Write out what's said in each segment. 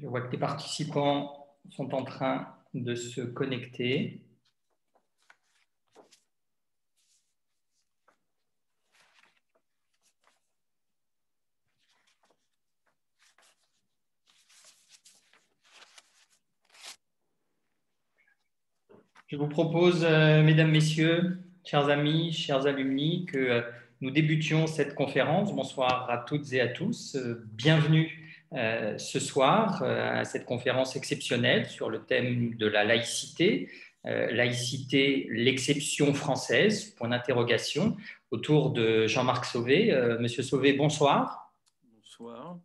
Je vois que les participants sont en train de se connecter. Je vous propose, mesdames, messieurs, chers amis, chers alumni, que nous débutions cette conférence. Bonsoir à toutes et à tous. Bienvenue ce soir à cette conférence exceptionnelle sur le thème de la laïcité. Laïcité, l'exception française, point d'interrogation, autour de Jean-Marc Sauvé. Monsieur Sauvé, bonsoir. Bonsoir.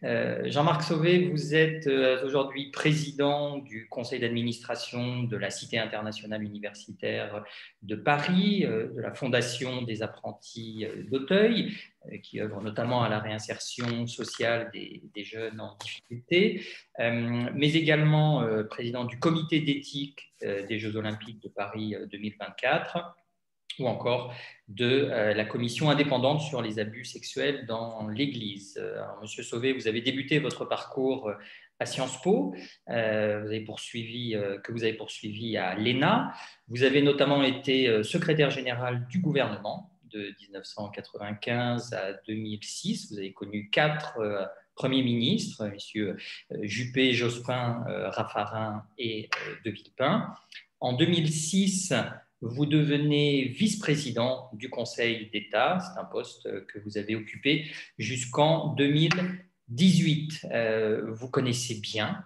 Jean-Marc Sauvé, vous êtes aujourd'hui président du conseil d'administration de la Cité internationale universitaire de Paris, de la Fondation des apprentis d'Auteuil, qui œuvre notamment à la réinsertion sociale des jeunes en difficulté, mais également président du comité d'éthique des Jeux olympiques de Paris 2024, ou encore de la commission indépendante sur les abus sexuels dans l'Église. Monsieur Sauvé, vous avez débuté votre parcours à Sciences Po, que vous avez poursuivi à l'ENA. Vous avez notamment été secrétaire général du gouvernement de 1995 à 2006. Vous avez connu 4 premiers ministres, messieurs Juppé, Jospin, Raffarin et De Villepin. En 2006, vous devenez vice-président du Conseil d'État. C'est un poste que vous avez occupé jusqu'en 2018. Vous connaissez bien,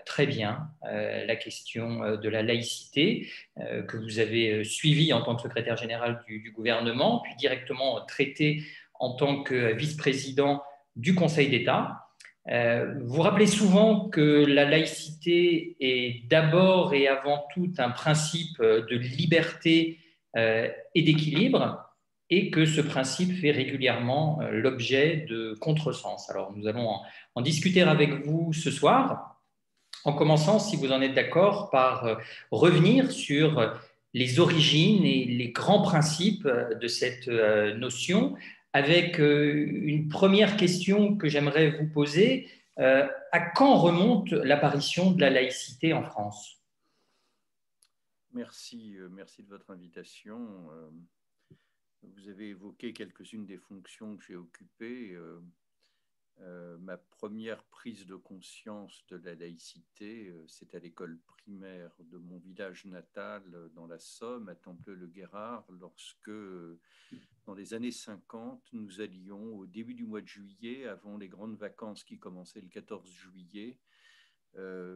très bien, la question de la laïcité que vous avez suivie en tant que secrétaire général du gouvernement, puis directement traité en tant que vice-président du Conseil d'État. Vous rappelez souvent que la laïcité est d'abord et avant tout un principe de liberté et d'équilibre, et que ce principe fait régulièrement l'objet de contresens. Alors nous allons en discuter avec vous ce soir, en commençant, si vous en êtes d'accord, par revenir sur les origines et les grands principes de cette notion, avec une première question que j'aimerais vous poser. À quand remonte l'apparition de la laïcité en France? Merci de votre invitation. Vous avez évoqué quelques-unes des fonctions que j'ai occupées. Ma première prise de conscience de la laïcité, c'est à l'école primaire de mon village natal dans la Somme, à Templeux-le-Guérard, lorsque, dans les années 50, nous allions au début du mois de juillet, avant les grandes vacances qui commençaient le 14 juillet,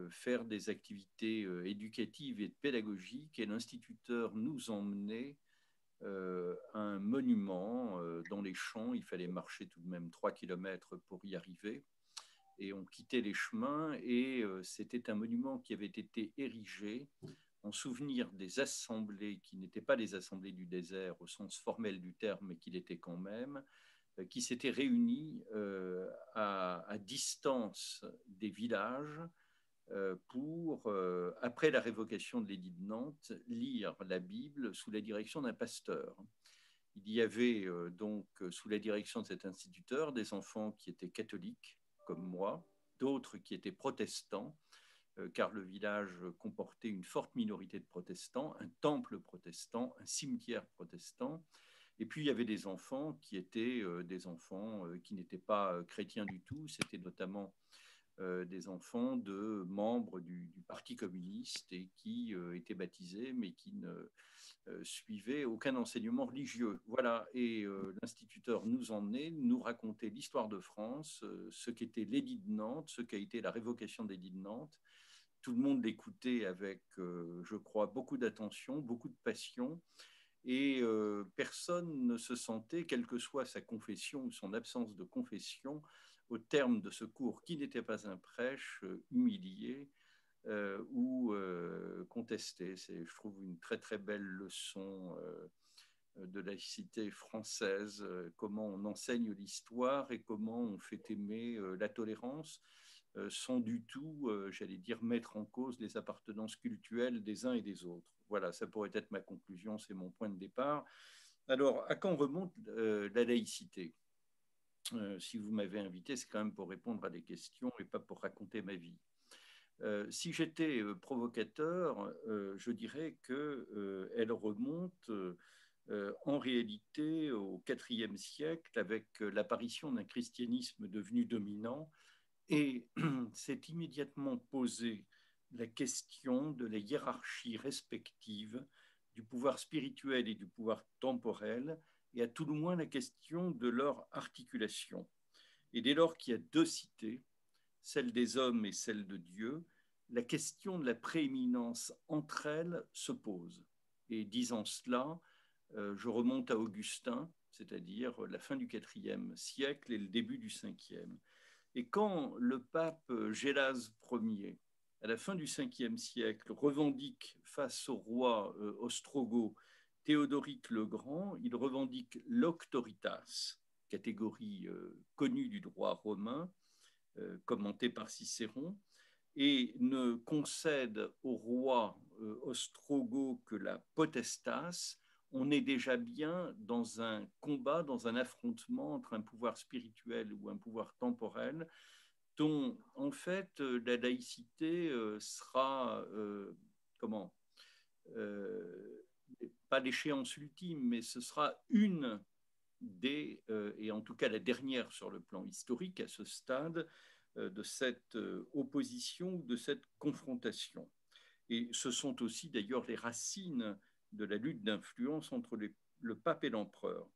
faire des activités éducatives et pédagogiques, et l'instituteur nous emmenait à un monument dans les champs. Il fallait marcher tout de même 3 kilomètres pour y arriver, et on quittait les chemins, et c'était un monument qui avait été érigé en souvenir des assemblées qui n'étaient pas les assemblées du désert au sens formel du terme, mais qui l'étaient quand même, qui s'étaient réunies à distance des villages pour, après la révocation de l'édit de Nantes, lire la Bible sous la direction d'un pasteur. Il y avait donc, sous la direction de cet instituteur, des enfants qui étaient catholiques, comme moi, d'autres qui étaient protestants, car le village comportait une forte minorité de protestants, un temple protestant, un cimetière protestant. Et puis, il y avait des enfants qui étaient des enfants qui n'étaient pas chrétiens du tout. C'était notamment des enfants de membres du Parti communiste, et qui étaient baptisés, mais qui ne suivaient aucun enseignement religieux. Voilà, et l'instituteur nous emmenait, nous racontait l'histoire de France, ce qu'était l'édit de Nantes, ce qu'a été la révocation de l'édit de Nantes. Tout le monde l'écoutait avec, je crois, beaucoup d'attention, beaucoup de passion, et personne ne se sentait, quelle que soit sa confession ou son absence de confession, au terme de ce cours qui n'était pas un prêche, humilié ou contesté. C'est, je trouve, une très très belle leçon de laïcité française, comment on enseigne l'histoire et comment on fait aimer la tolérance, sans du tout, j'allais dire, mettre en cause les appartenances cultuelles des uns et des autres. Voilà, ça pourrait être ma conclusion, c'est mon point de départ. Alors, à quand remonte la laïcité ? Si vous m'avez invité, c'est quand même pour répondre à des questions et pas pour raconter ma vie. Si j'étais provocateur, je dirais qu'elle remonte en réalité au IVe siècle avec l'apparition d'un christianisme devenu dominant et s'est immédiatement posé la question de la hiérarchie respective du pouvoir spirituel et du pouvoir temporel, et à tout le moins la question de leur articulation. Et dès lors qu'il y a deux cités, celle des hommes et celle de Dieu, la question de la prééminence entre elles se pose. Et disant cela, je remonte à Augustin, c'est-à-dire la fin du IVe siècle et le début du Ve. Et quand le pape Gélase Ier, à la fin du Ve siècle, revendique face au roi ostrogoth Théodoric le Grand, il revendique l'auctoritas, catégorie connue du droit romain, commentée par Cicéron, et ne concède au roi ostrogoth que la potestas. On est déjà bien dans un combat, dans un affrontement entre un pouvoir spirituel ou un pouvoir temporel, dont en fait la laïcité sera, comment, pas l'échéance ultime, mais ce sera une des, et en tout cas la dernière sur le plan historique à ce stade, de cette opposition ou de cette confrontation. Et ce sont aussi d'ailleurs les racines de la lutte d'influence entre le pape et l'empereur.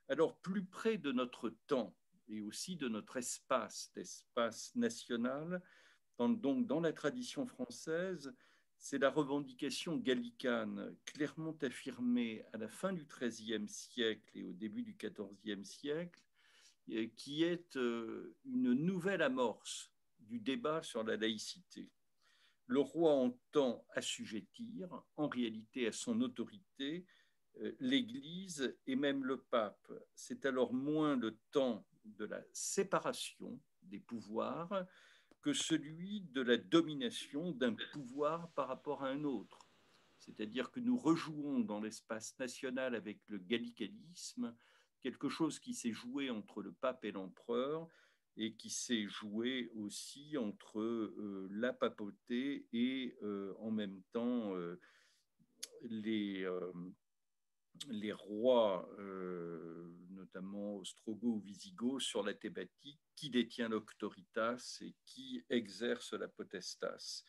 Alors, plus près de notre temps et aussi de notre espace, l'espace national, donc dans la tradition française, c'est la revendication gallicane clairement affirmée à la fin du XIIIe siècle et au début du XIVe siècle, qui est une nouvelle amorce du débat sur la laïcité. Le roi entend assujettir, en réalité, à son autorité, l'Église et même le pape. C'est alors moins le temps de la séparation des pouvoirs que celui de la domination d'un pouvoir par rapport à un autre. C'est-à-dire que nous rejouons dans l'espace national avec le gallicalisme quelque chose qui s'est joué entre le pape et l'empereur et qui s'est joué aussi entre la papauté et en même temps les rois, notamment ostrogoths ou visigoths, sur la thématique qui détient l'auctoritas et qui exerce la potestas.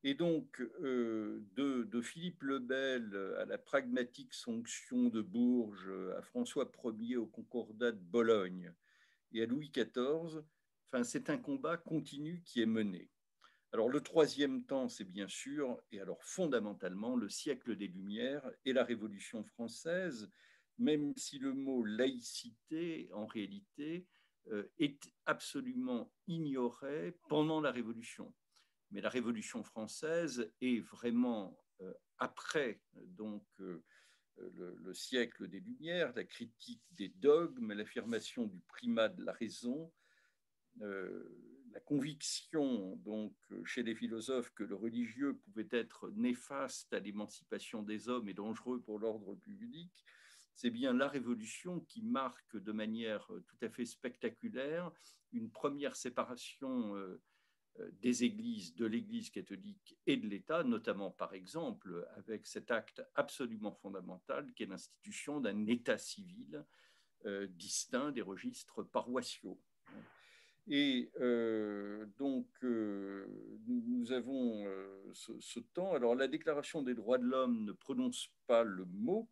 Et donc, de Philippe le Bel à la pragmatique sanction de Bourges, à François Ier au Concordat de Bologne et à Louis XIV, enfin, c'est un combat continu qui est mené. Alors, le troisième temps, c'est bien sûr, et alors fondamentalement, le siècle des Lumières et la Révolution française, même si le mot laïcité, en réalité, est absolument ignoré pendant la Révolution. Mais la Révolution française est vraiment après donc le siècle des Lumières, la critique des dogmes, l'affirmation du primat de la raison, la conviction donc chez les philosophes que le religieux pouvait être néfaste à l'émancipation des hommes et dangereux pour l'ordre public. C'est bien la Révolution qui marque de manière tout à fait spectaculaire une première séparation des églises, de l'Église catholique et de l'État, notamment par exemple avec cet acte absolument fondamental qui est l'institution d'un État civil distinct des registres paroissiaux. Et donc, nous avons ce temps. Alors, la Déclaration des droits de l'homme ne prononce pas le mot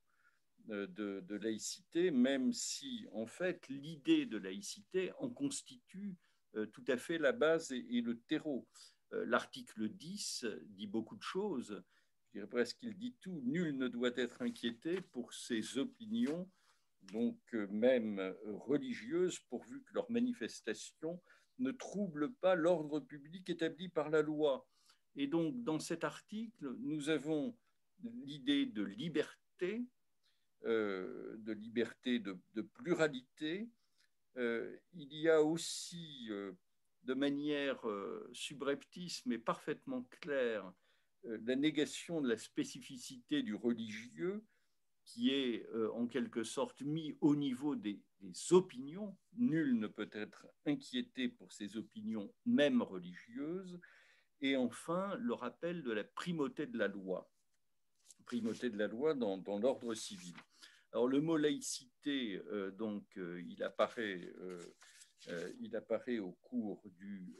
de laïcité, même si, en fait, l'idée de laïcité en constitue tout à fait la base et le terreau. L'article 10 dit beaucoup de choses. Je dirais presque qu'il dit tout. Nul ne doit être inquiété pour ses opinions, donc même religieuses, pourvu que leurs manifestations ne troublent pas l'ordre public établi par la loi. Et donc, dans cet article, nous avons l'idée de liberté, de pluralité. Il y a aussi, de manière subreptice mais parfaitement claire, la négation de la spécificité du religieux qui est en quelque sorte mis au niveau des opinions. Nul ne peut être inquiété pour ses opinions, même religieuses. Et enfin, le rappel de la primauté de la loi dans l'ordre civil. Alors, le mot laïcité, il apparaît au cours du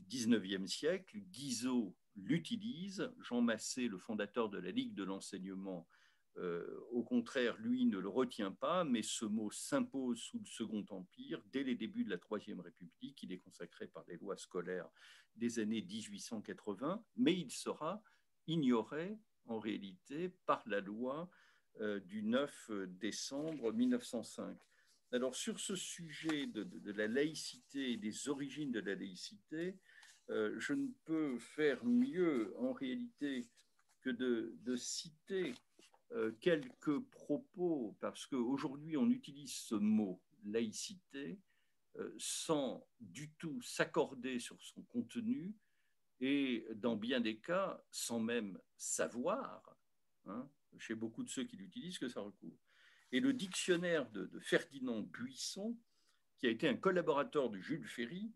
XIXe siècle. Guizot l'utilise. Jean Massé, le fondateur de la Ligue de l'enseignement, au contraire, lui, ne le retient pas, mais ce mot s'impose sous le Second Empire. Dès les débuts de la Troisième République, il est consacré par les lois scolaires des années 1880, mais il sera ignoré en réalité par la loi du 9 décembre 1905. Alors, sur ce sujet de la laïcité et des origines de la laïcité, je ne peux faire mieux en réalité que de citer quelques propos, parce qu'aujourd'hui on utilise ce mot laïcité sans du tout s'accorder sur son contenu et dans bien des cas sans même savoir, hein, chez beaucoup de ceux qui l'utilisent, que ça recouvre. Et le dictionnaire de Ferdinand Buisson, qui a été un collaborateur de Jules Ferry,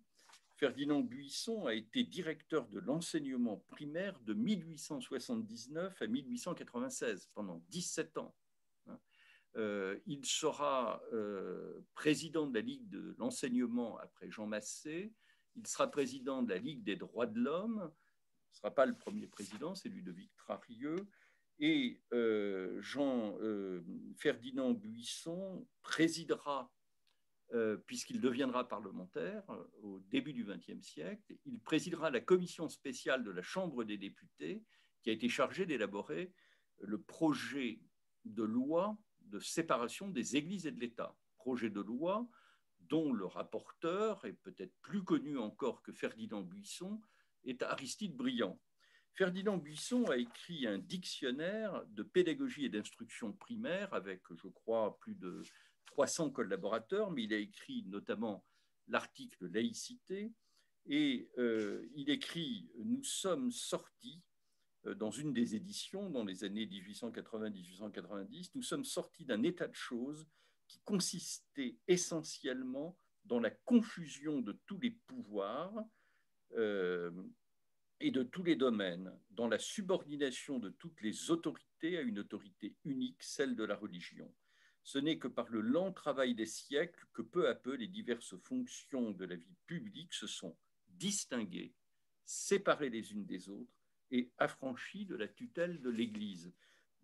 Ferdinand Buisson a été directeur de l'enseignement primaire de 1879 à 1896, pendant 17 ans. Il sera président de la Ligue de l'enseignement après Jean Massé. Il sera président de la Ligue des droits de l'homme. Ce ne sera pas le premier président, c'est Ludovic Trarieux. Et Ferdinand Buisson présidera, puisqu'il deviendra parlementaire au début du XXe siècle, il présidera la commission spéciale de la Chambre des députés qui a été chargée d'élaborer le projet de loi de séparation des églises et de l'État. Projet de loi dont le rapporteur, est peut-être plus connu encore que Ferdinand Buisson, est Aristide Briand. Ferdinand Buisson a écrit un dictionnaire de pédagogie et d'instruction primaire avec, je crois, plus de 300 collaborateurs, mais il a écrit notamment l'article laïcité et il écrit « Nous sommes sortis » dans une des éditions, dans les années 1880-1890, nous sommes sortis d'un état de choses qui consistait essentiellement dans la confusion de tous les pouvoirs et de tous les domaines, dans la subordination de toutes les autorités à une autorité unique, celle de la religion. Ce n'est que par le lent travail des siècles que peu à peu les diverses fonctions de la vie publique se sont distinguées, séparées les unes des autres et affranchies de la tutelle de l'Église.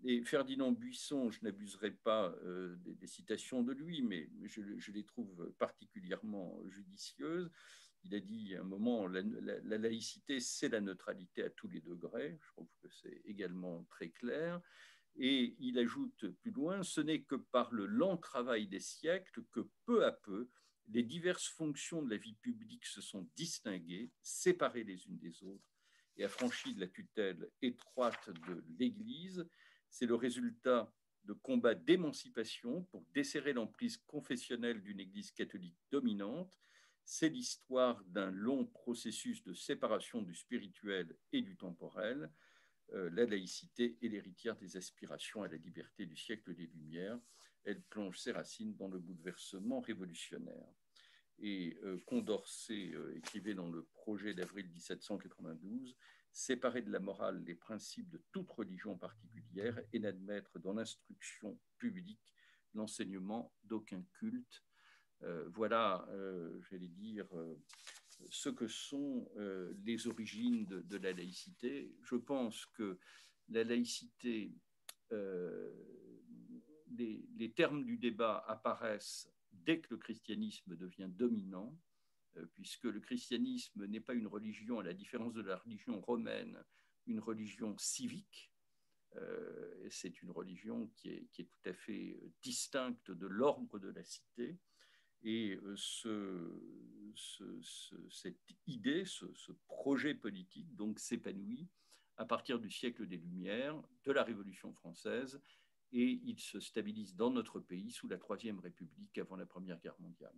Et Ferdinand Buisson, je n'abuserai pas des citations de lui, mais je les trouve particulièrement judicieuses. Il a dit à un moment, la laïcité, c'est la neutralité à tous les degrés. Je trouve que c'est également très clair. Et il ajoute plus loin, ce n'est que par le lent travail des siècles que peu à peu, les diverses fonctions de la vie publique se sont distinguées, séparées les unes des autres et affranchies de la tutelle étroite de l'Église. C'est le résultat de combats d'émancipation pour desserrer l'emprise confessionnelle d'une Église catholique dominante. C'est l'histoire d'un long processus de séparation du spirituel et du temporel. La laïcité est l'héritière des aspirations à la liberté du siècle des Lumières. Elle plonge ses racines dans le bouleversement révolutionnaire. Et Condorcet écrivait dans le projet d'avril 1792 « Séparer de la morale les principes de toute religion particulière et n'admettre dans l'instruction publique l'enseignement d'aucun culte ». Voilà, j'allais dire, ce que sont les origines de la laïcité. Je pense que la laïcité, les termes du débat apparaissent dès que le christianisme devient dominant, puisque le christianisme n'est pas une religion, à la différence de la religion romaine, une religion civique. C'est une religion qui est tout à fait distincte de l'ordre de la cité. Et cette idée, ce projet politique, donc, s'épanouit à partir du siècle des Lumières, de la Révolution française, et il se stabilise dans notre pays sous la Troisième République avant la Première Guerre mondiale.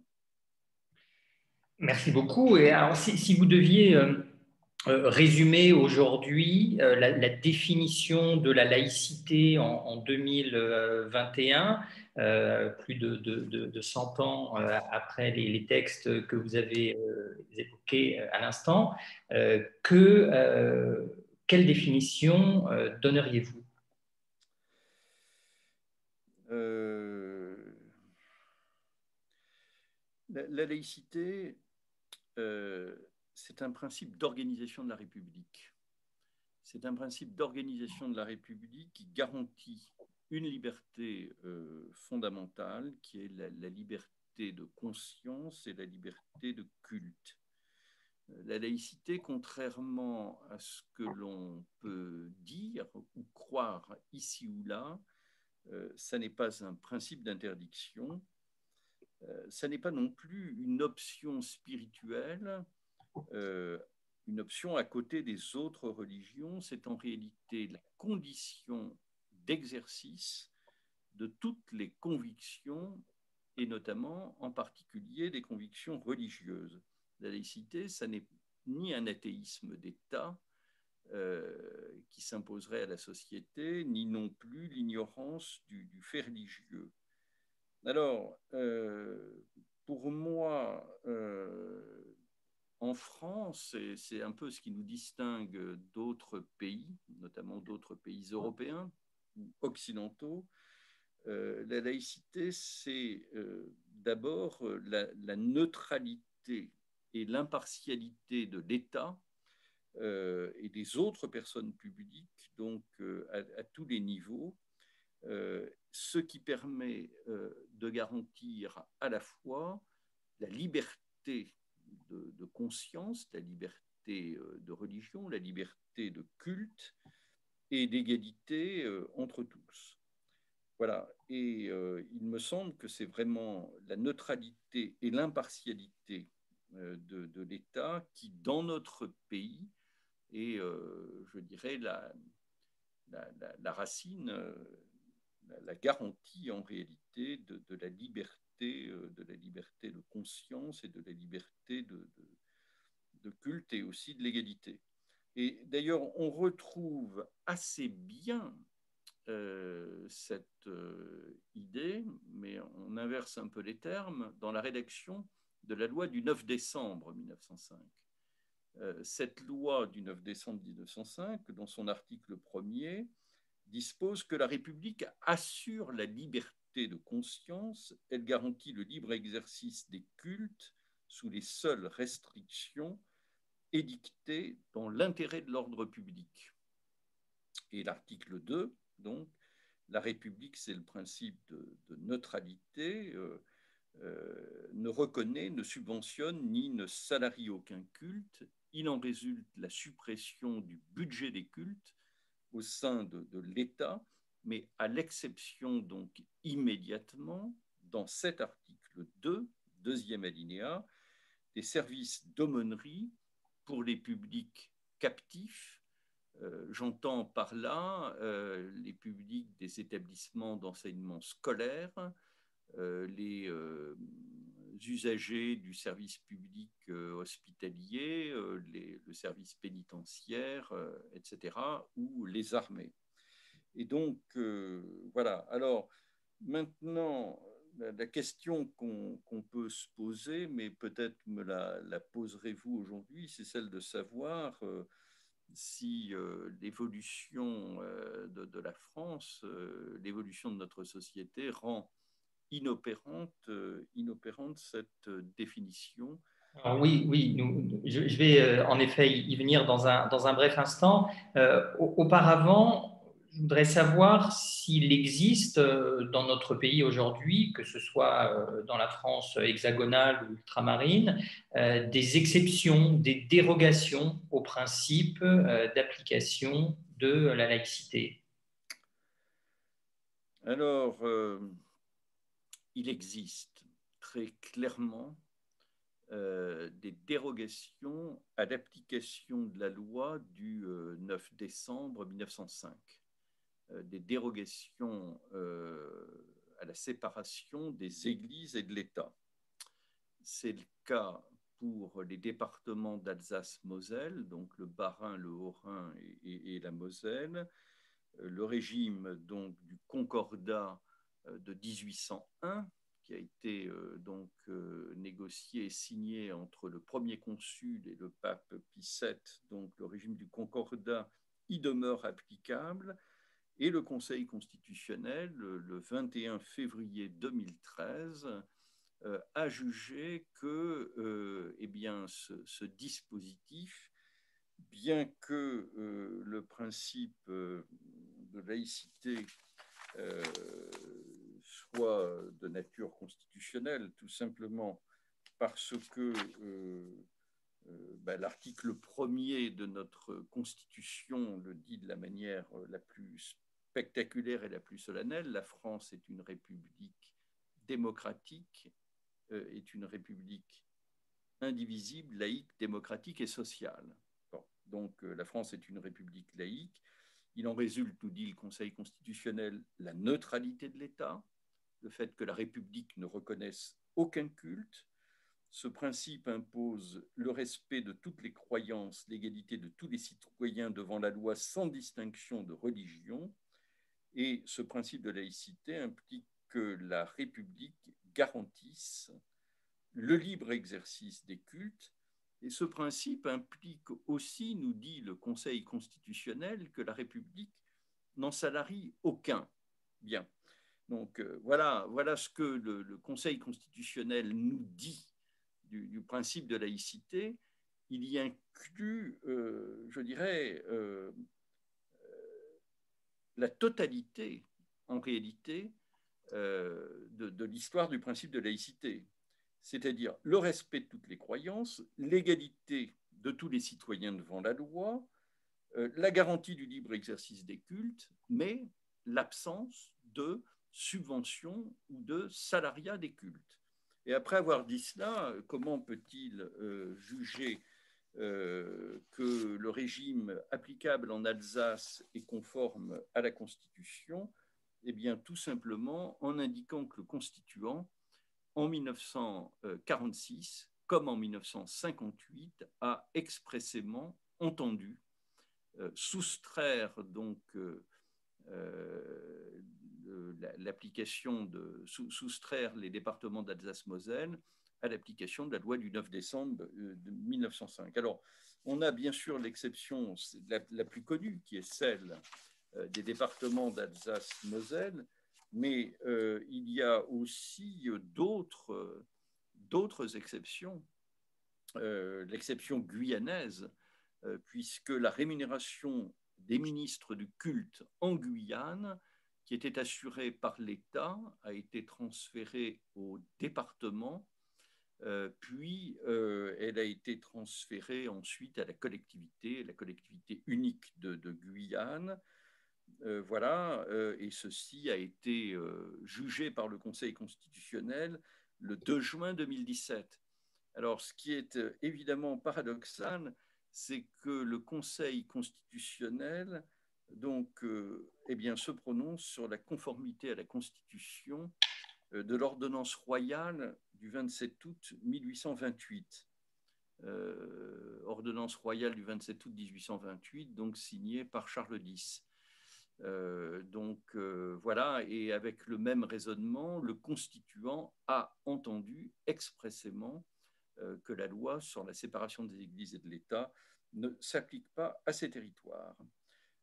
Merci beaucoup. Et alors, si vous deviez résumer aujourd'hui la définition de la laïcité en 2021, plus de 100 ans après les textes que vous avez évoqués à l'instant. Quelle définition donneriez-vous? Euh, la laïcité, c'est un principe d'organisation de la République. C'est un principe d'organisation de la République qui garantit une liberté fondamentale, qui est la liberté de conscience et la liberté de culte. La laïcité, contrairement à ce que l'on peut dire ou croire ici ou là, ça n'est pas un principe d'interdiction, ça n'est pas non plus une option spirituelle, euh, une option à côté des autres religions, c'est en réalité la condition d'exercice de toutes les convictions et notamment en particulier des convictions religieuses. La laïcité, ça n'est ni un athéisme d'État qui s'imposerait à la société, ni non plus l'ignorance du fait religieux. Alors, pour moi, en France, et c'est un peu ce qui nous distingue d'autres pays, notamment d'autres pays européens ou occidentaux, la laïcité, c'est d'abord la neutralité et l'impartialité de l'État et des autres personnes publiques, donc à tous les niveaux, ce qui permet de garantir à la fois la liberté de conscience, la liberté de religion, la liberté de culte et d'égalité entre tous. Voilà, et il me semble que c'est vraiment la neutralité et l'impartialité de l'État qui, dans notre pays, est, je dirais, la racine, la garantie en réalité de la liberté, de conscience et de la liberté de culte et aussi de l'égalité. Et d'ailleurs, on retrouve assez bien cette idée, mais on inverse un peu les termes, dans la rédaction de la loi du 9 décembre 1905. Cette loi du 9 décembre 1905, dans son article 1er, dispose que la République assure la liberté de conscience, elle garantit le libre exercice des cultes sous les seules restrictions édictées dans l'intérêt de l'ordre public. Et l'article 2, donc, la République, c'est le principe de neutralité, ne reconnaît, ne subventionne ni ne salarie aucun culte. Il en résulte la suppression du budget des cultes au sein de l'État, mais à l'exception donc immédiatement, dans cet article 2, deuxième alinéa, des services d'aumônerie pour les publics captifs. J'entends par là les publics des établissements d'enseignement scolaire, les usagers du service public hospitalier, le service pénitentiaire, etc., ou les armées. Et donc, voilà. Alors, maintenant, la question qu'on peut se poser, mais peut-être me la poserez-vous aujourd'hui, c'est celle de savoir si l'évolution de la France, l'évolution de notre société rend inopérante cette définition. Alors oui, oui, je vais en effet y venir dans un bref instant. Auparavant, je voudrais savoir s'il existe dans notre pays aujourd'hui, que ce soit dans la France hexagonale ou ultramarine, des exceptions, des dérogations au principe d'application de la laïcité. Alors, il existe très clairement des dérogations à l'application de la loi du 9 décembre 1905, des dérogations à la séparation des églises et de l'État. C'est le cas pour les départements d'Alsace-Moselle, donc le Bas-Rhin, le Haut-Rhin et la Moselle, le régime donc du Concordat de 1801, qui a été négocié et signé entre le premier consul et le pape Pie VII, donc le régime du Concordat y demeure applicable, et le Conseil constitutionnel, le 21 février 2013, a jugé que eh bien, ce dispositif, bien que le principe de laïcité soit de nature constitutionnelle, tout simplement parce que l'article 1er de notre Constitution le dit de la manière la plus spectaculaire et la plus solennelle. La France est une république démocratique, est une république indivisible, laïque, démocratique et sociale. Bon, donc la France est une république laïque. Il en résulte, nous dit le Conseil constitutionnel, la neutralité de l'État, le fait que la République ne reconnaisse aucun culte. Ce principe impose le respect de toutes les croyances, l'égalité de tous les citoyens devant la loi sans distinction de religion. Et ce principe de laïcité implique que la République garantisse le libre exercice des cultes. Et ce principe implique aussi, nous dit le Conseil constitutionnel, que la République n'en salarie aucun. Bien. Donc voilà ce que le Conseil constitutionnel nous dit du principe de laïcité. Il y inclut, je dirais, la totalité, en réalité, de l'histoire du principe de laïcité, c'est-à-dire le respect de toutes les croyances, l'égalité de tous les citoyens devant la loi, la garantie du libre exercice des cultes, mais l'absence de subvention ou de salariat des cultes. Et après avoir dit cela, comment peut-il juger que le régime applicable en Alsace est conforme à la Constitution? Eh bien, tout simplement en indiquant que le constituant, en 1946, comme en 1958, a expressément entendu soustraire donc soustraire les départements d'Alsace-Moselle à l'application de la loi du 9 décembre de 1905. Alors, on a bien sûr l'exception la plus connue, qui est celle des départements d'Alsace-Moselle, mais il y a aussi d'autres exceptions. L'exception guyanaise, puisque la rémunération des ministres du culte en Guyane, qui était assurée par l'État, a été transférée au département, puis elle a été transférée ensuite à la collectivité unique de Guyane. Voilà, et ceci a été jugé par le Conseil constitutionnel le 2 juin 2017. Alors, ce qui est évidemment paradoxal, c'est que le Conseil constitutionnel donc, eh bien, se prononce sur la conformité à la Constitution de l'ordonnance royale du 27 août 1828. Ordonnance royale du 27 août 1828, donc signée par Charles X. Voilà, et avec le même raisonnement, le constituant a entendu expressément que la loi sur la séparation des églises et de l'État ne s'applique pas à ces territoires.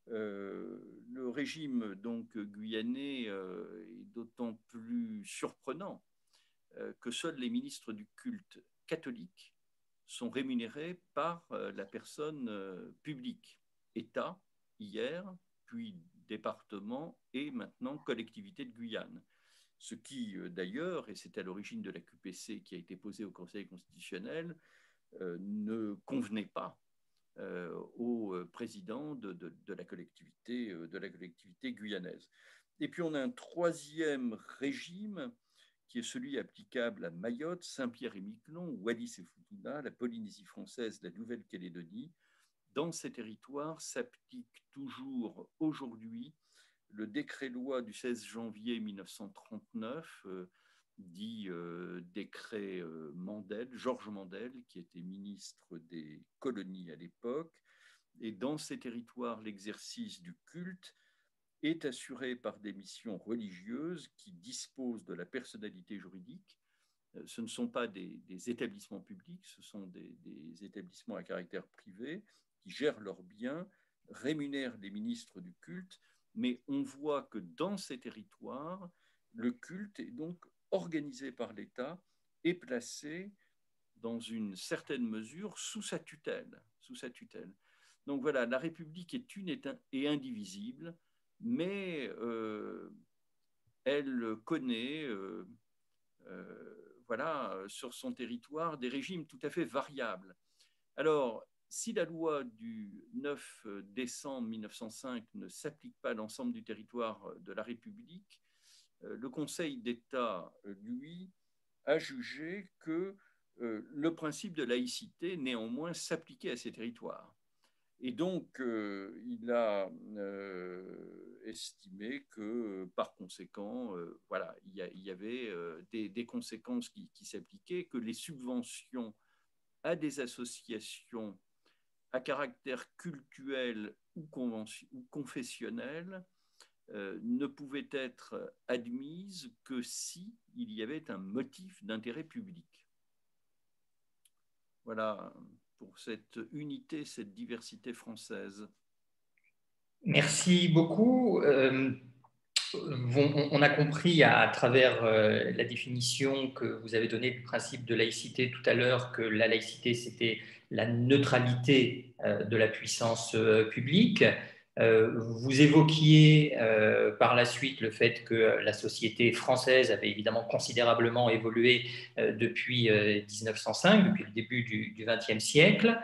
Le régime donc guyanais est d'autant plus surprenant que seuls les ministres du culte catholique sont rémunérés par la personne publique, État hier, puis département et maintenant collectivité de Guyane. Ce qui, d'ailleurs, et c'est à l'origine de la QPC qui a été posée au Conseil constitutionnel, ne convenait pas au président de la collectivité guyanaise. Et puis on a un troisième régime qui est celui applicable à Mayotte, Saint-Pierre-et-Miquelon, Wallis et Futuna, la Polynésie française, la Nouvelle-Calédonie. Dans ces territoires s'applique toujours aujourd'hui le décret-loi du 16 janvier 1939 dit décret Mandel, Georges Mandel, qui était ministre des colonies à l'époque. Et dans ces territoires, l'exercice du culte est assuré par des missions religieuses qui disposent de la personnalité juridique. Ce ne sont pas des établissements publics, ce sont des établissements à caractère privé qui gèrent leurs biens, rémunèrent les ministres du culte, mais on voit que dans ces territoires, le culte est donc organisé par l'État et placé dans une certaine mesure sous sa tutelle. Sous sa tutelle. Donc voilà, la République est une et indivisible, mais elle connaît voilà, sur son territoire des régimes tout à fait variables. Alors, si la loi du 9 décembre 1905 ne s'applique pas à l'ensemble du territoire de la République, le Conseil d'État, lui, a jugé que le principe de laïcité, néanmoins, s'appliquait à ces territoires. Et donc, il a estimé que, par conséquent, voilà, il y avait des conséquences qui s'appliquaient, que les subventions à des associations à caractère cultuel ou confessionnel ne pouvaient être admises que si il y avait un motif d'intérêt public. Voilà pour cette unité, cette diversité française. Merci beaucoup. On a compris à travers la définition que vous avez donnée du principe de laïcité tout à l'heure que la laïcité, c'était la neutralité de la puissance publique. Vous évoquiez par la suite le fait que la société française avait évidemment considérablement évolué depuis 1905, depuis le début du XXe siècle.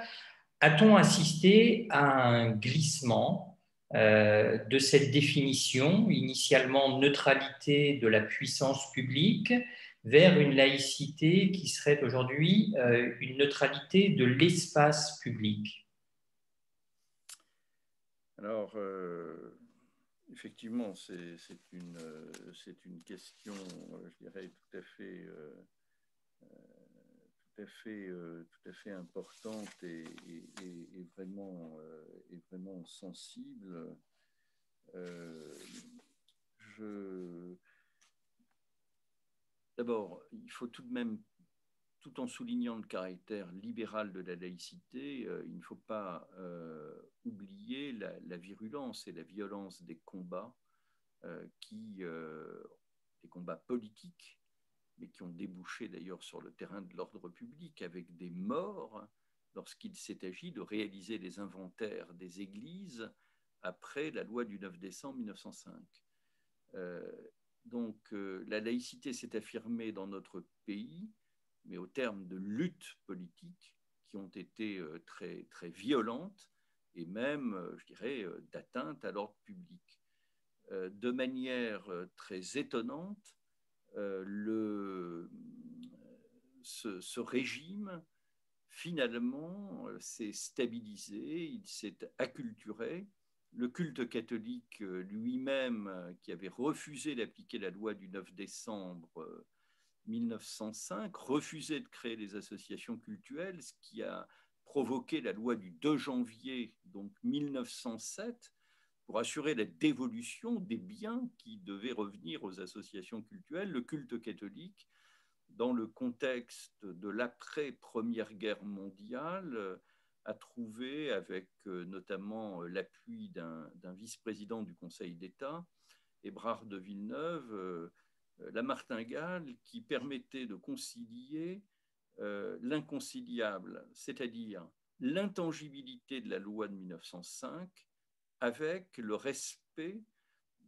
A-t-on assisté à un glissement de cette définition, initialement neutralité de la puissance publique, vers une laïcité qui serait aujourd'hui une neutralité de l'espace public? Alors, effectivement, c'est une question, je dirais, tout à fait importante et vraiment sensible. D'abord, il faut tout de même, tout en soulignant le caractère libéral de la laïcité, il ne faut pas oublier la virulence et la violence des combats des combats politiques, mais qui ont débouché d'ailleurs sur le terrain de l'ordre public avec des morts lorsqu'il s'est agi de réaliser les inventaires des églises après la loi du 9 décembre 1905. Donc la laïcité s'est affirmée dans notre pays, mais au terme de luttes politiques qui ont été très, très violentes et même, je dirais, d'atteinte à l'ordre public. De manière très étonnante, ce régime, finalement, s'est stabilisé, il s'est acculturé. Le culte catholique lui-même, qui avait refusé d'appliquer la loi du 9 décembre 1905, refusait de créer les associations cultuelles, ce qui a provoqué la loi du 2 janvier donc 1907, pour assurer la dévolution des biens qui devaient revenir aux associations cultuelles. Le culte catholique, dans le contexte de l'après-Première Guerre mondiale, a trouvé, avec notamment l'appui d'un vice-président du Conseil d'État, Ébrard de Villeneuve, la martingale qui permettait de concilier l'inconciliable, c'est-à-dire l'intangibilité de la loi de 1905 avec le respect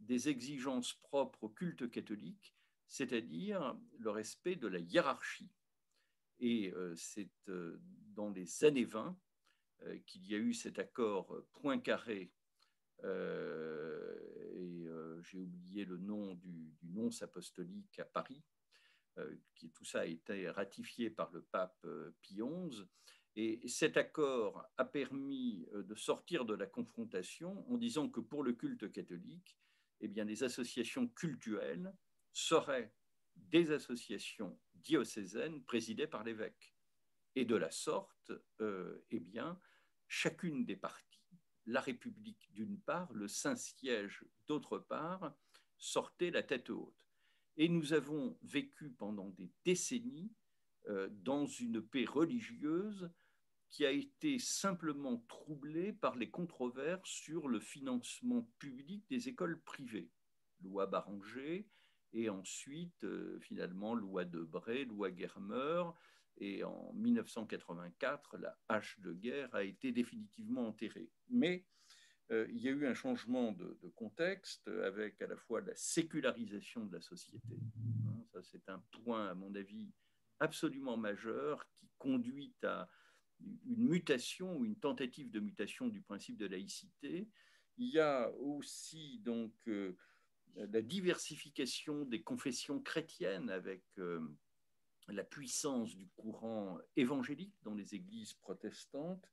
des exigences propres au culte catholique, c'est-à-dire le respect de la hiérarchie. Et c'est dans les années 20 qu'il y a eu cet accord Poincaré, et j'ai oublié le nom du nonce apostolique à Paris, tout ça a été ratifié par le pape Pie XI. Et cet accord a permis de sortir de la confrontation en disant que pour le culte catholique, eh bien, les associations cultuelles seraient des associations diocésaines présidées par l'évêque. Et de la sorte, eh bien, chacune des parties, la République d'une part, le Saint-Siège d'autre part, sortait la tête haute. Et nous avons vécu pendant des décennies dans une paix religieuse qui a été simplement troublée par les controverses sur le financement public des écoles privées. Loi Barranger, et ensuite, finalement, loi Debré, loi Germer, et en 1984, la hache de guerre a été définitivement enterrée. Mais il y a eu un changement de contexte avec à la fois la sécularisation de la société. Ça, c'est un point, à mon avis, absolument majeur qui conduit à une mutation ou une tentative de mutation du principe de laïcité. Il y a aussi donc la diversification des confessions chrétiennes avec la puissance du courant évangélique dans les églises protestantes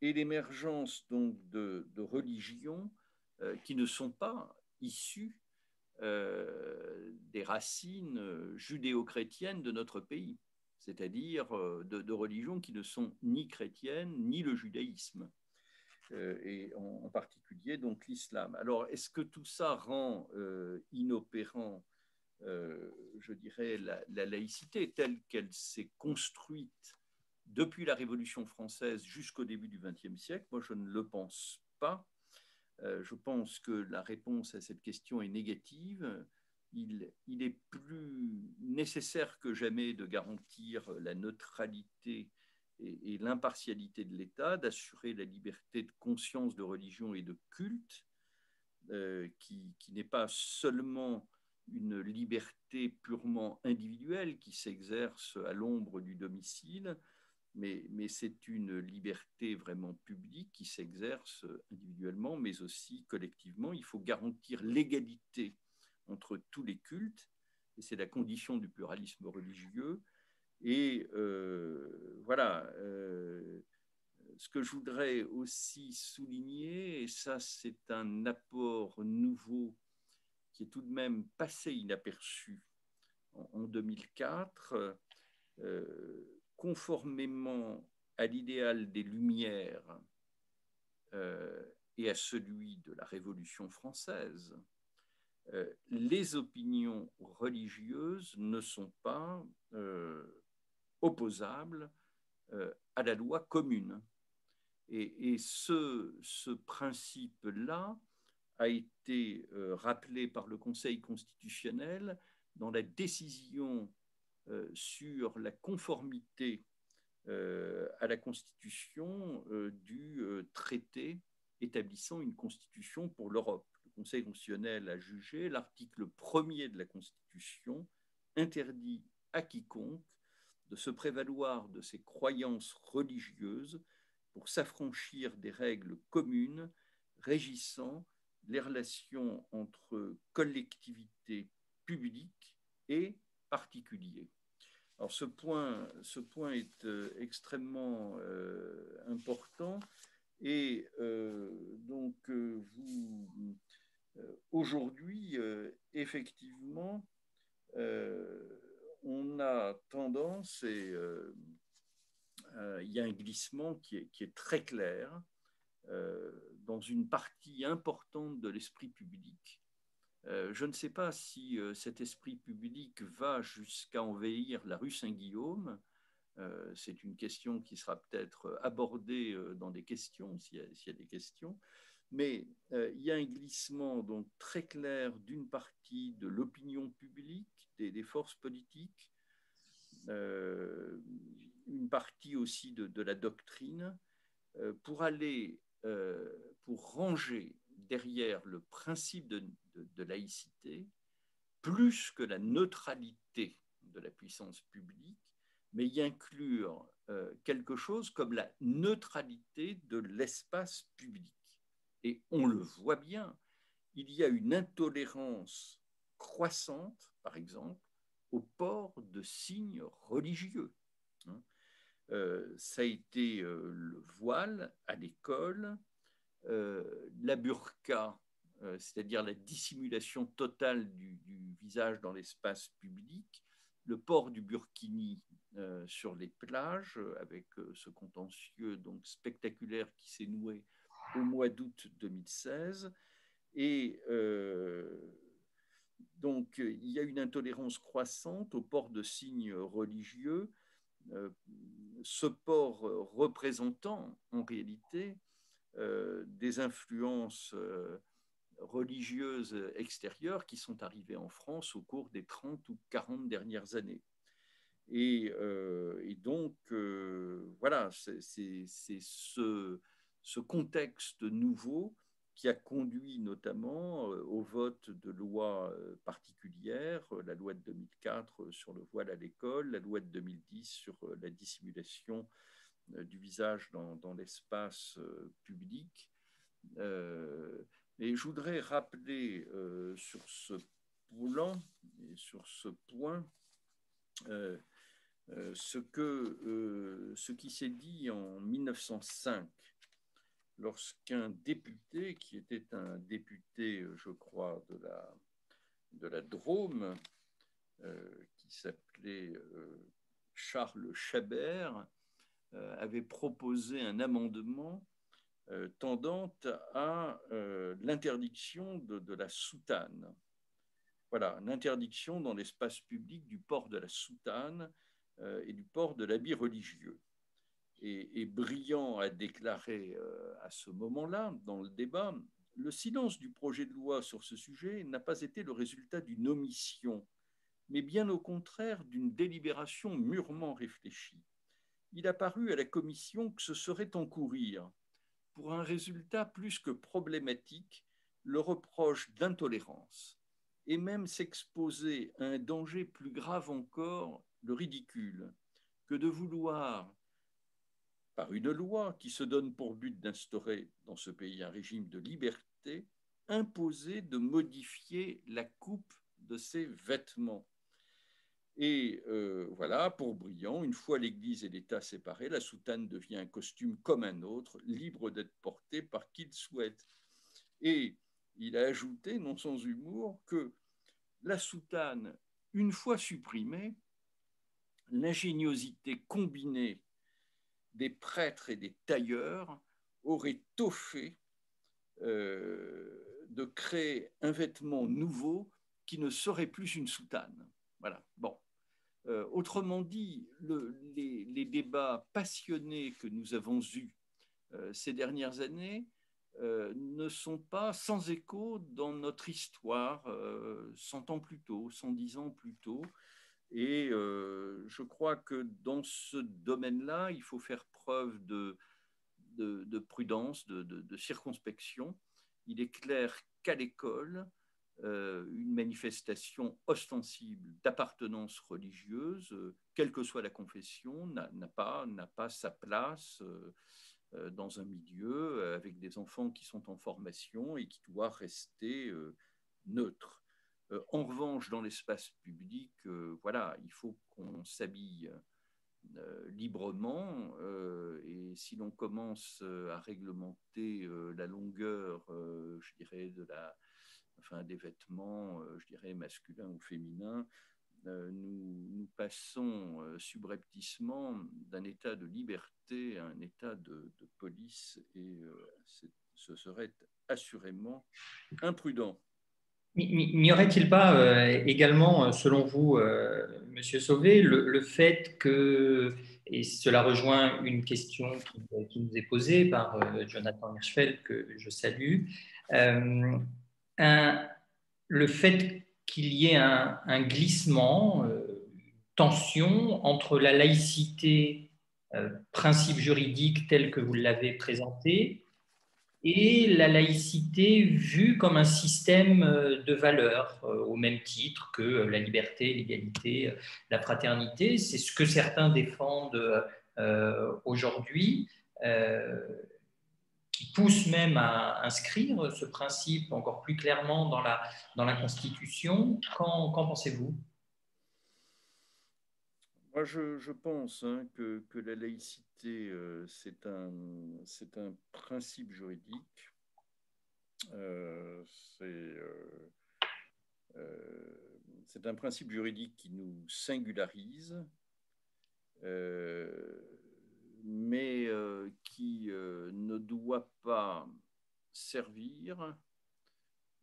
et l'émergence donc de religions qui ne sont pas issues des racines judéo-chrétiennes de notre pays, c'est-à-dire de religions qui ne sont ni chrétiennes ni le judaïsme, et en particulier donc l'islam. Alors, est-ce que tout ça rend inopérant, je dirais, la laïcité telle qu'elle s'est construite depuis la Révolution française jusqu'au début du XXe siècle? Moi, je ne le pense pas. Je pense que la réponse à cette question est négative. Il est plus nécessaire que jamais de garantir la neutralité et l'impartialité de l'État, d'assurer la liberté de conscience, de religion et de culte, qui n'est pas seulement une liberté purement individuelle qui s'exerce à l'ombre du domicile, mais c'est une liberté vraiment publique qui s'exerce individuellement, mais aussi collectivement. Il faut garantir l'égalité entre tous les cultes, et c'est la condition du pluralisme religieux. Et voilà, ce que je voudrais aussi souligner, et ça c'est un apport nouveau qui est tout de même passé inaperçu en 2004, conformément à l'idéal des Lumières et à celui de la Révolution française, les opinions religieuses ne sont pas opposables à la loi commune. Et ce principe-là a été rappelé par le Conseil constitutionnel dans la décision sur la conformité à la Constitution du traité établissant une constitution pour l'Europe. Le Conseil constitutionnel a jugé l'article 1er de la Constitution interdit à quiconque de se prévaloir de ses croyances religieuses pour s'affranchir des règles communes régissant les relations entre collectivités publiques et particuliers. Alors ce point est extrêmement important, et donc vous aujourd'hui effectivement on a tendance, et il y a un glissement qui est très clair dans une partie importante de l'esprit public. Je ne sais pas si cet esprit public va jusqu'à envahir la rue Saint-Guillaume. C'est une question qui sera peut-être abordée dans des questions, s'il y a des questions. Mais il y a un glissement donc très clair d'une partie de l'opinion publique, des forces politiques, une partie aussi de la doctrine, pour ranger derrière le principe de laïcité plus que la neutralité de la puissance publique, mais y inclure quelque chose comme la neutralité de l'espace public. Et on le voit bien, il y a une intolérance croissante, par exemple, au port de signes religieux. Ça a été le voile à l'école, la burqa c'est-à-dire la dissimulation totale du visage dans l'espace public, le port du burkini sur les plages, avec ce contentieux donc spectaculaire qui s'est noué au mois d'août 2016. Et donc, il y a une intolérance croissante au port de signes religieux, ce port représentant en réalité des influences religieuses extérieures qui sont arrivées en France au cours des 30 ou 40 dernières années. Et donc, voilà, c'est ce contexte nouveau qui a conduit notamment au vote de lois particulières, la loi de 2004 sur le voile à l'école, la loi de 2010 sur la dissimulation du visage dans l'espace public. Et je voudrais rappeler sur ce plan et sur ce point ce qui s'est dit en 1905 lorsqu'un député, qui était un député, je crois, de la Drôme, qui s'appelait Charles Chabert, avait proposé un amendement tendant à l'interdiction de la soutane. Voilà, l'interdiction dans l'espace public du port de la soutane et du port de l'habit religieux. Et Briand a déclaré à ce moment-là, dans le débat, le silence du projet de loi sur ce sujet n'a pas été le résultat d'une omission, mais bien au contraire d'une délibération mûrement réfléchie. Il a paru à la commission que ce serait encourir, pour un résultat plus que problématique, le reproche d'intolérance, et même s'exposer à un danger plus grave encore, le ridicule, que de vouloir, par une loi qui se donne pour but d'instaurer dans ce pays un régime de liberté, imposer de modifier la coupe de ses vêtements. Et voilà, pour Briand, une fois l'Église et l'État séparés, la soutane devient un costume comme un autre, libre d'être porté par qui le souhaite. Et il a ajouté, non sans humour, que la soutane, une fois supprimée, l'ingéniosité combinée des prêtres et des tailleurs aurait tôt fait de créer un vêtement nouveau qui ne serait plus une soutane. Voilà. Bon. Autrement dit, les débats passionnés que nous avons eus ces dernières années ne sont pas sans écho dans notre histoire 100 ans plus tôt, 110 ans plus tôt. Et je crois que dans ce domaine-là, il faut faire preuve de prudence, de circonspection. Il est clair qu'à l'école, une manifestation ostensible d'appartenance religieuse, quelle que soit la confession, n'a pas sa place dans un milieu avec des enfants qui sont en formation et qui doit rester neutre. En revanche, dans l'espace public, voilà, il faut qu'on s'habille librement et si l'on commence à réglementer la longueur, je dirais, des vêtements, je dirais, masculins ou féminins, nous passons subrepticement d'un état de liberté à un état de police et ce serait assurément imprudent. N'y aurait-il pas également, selon vous, Monsieur Sauvé, le fait que, et cela rejoint une question qui nous est posée par Jonathan Hirschfeld, que je salue, euh, un- le fait qu'il y ait un glissement, tension entre la laïcité, principe juridique tel que vous l'avez présenté, et la laïcité vue comme un système de valeurs, au même titre que la liberté, l'égalité, la fraternité. C'est ce que certains défendent aujourd'hui, qui poussent même à inscrire ce principe encore plus clairement dans la Constitution. Qu'en pensez-vous? Moi, je pense que la laïcité, c'est un principe juridique Euh, c'est c'est un principe juridique qui nous singularise, euh, mais qui ne doit pas servir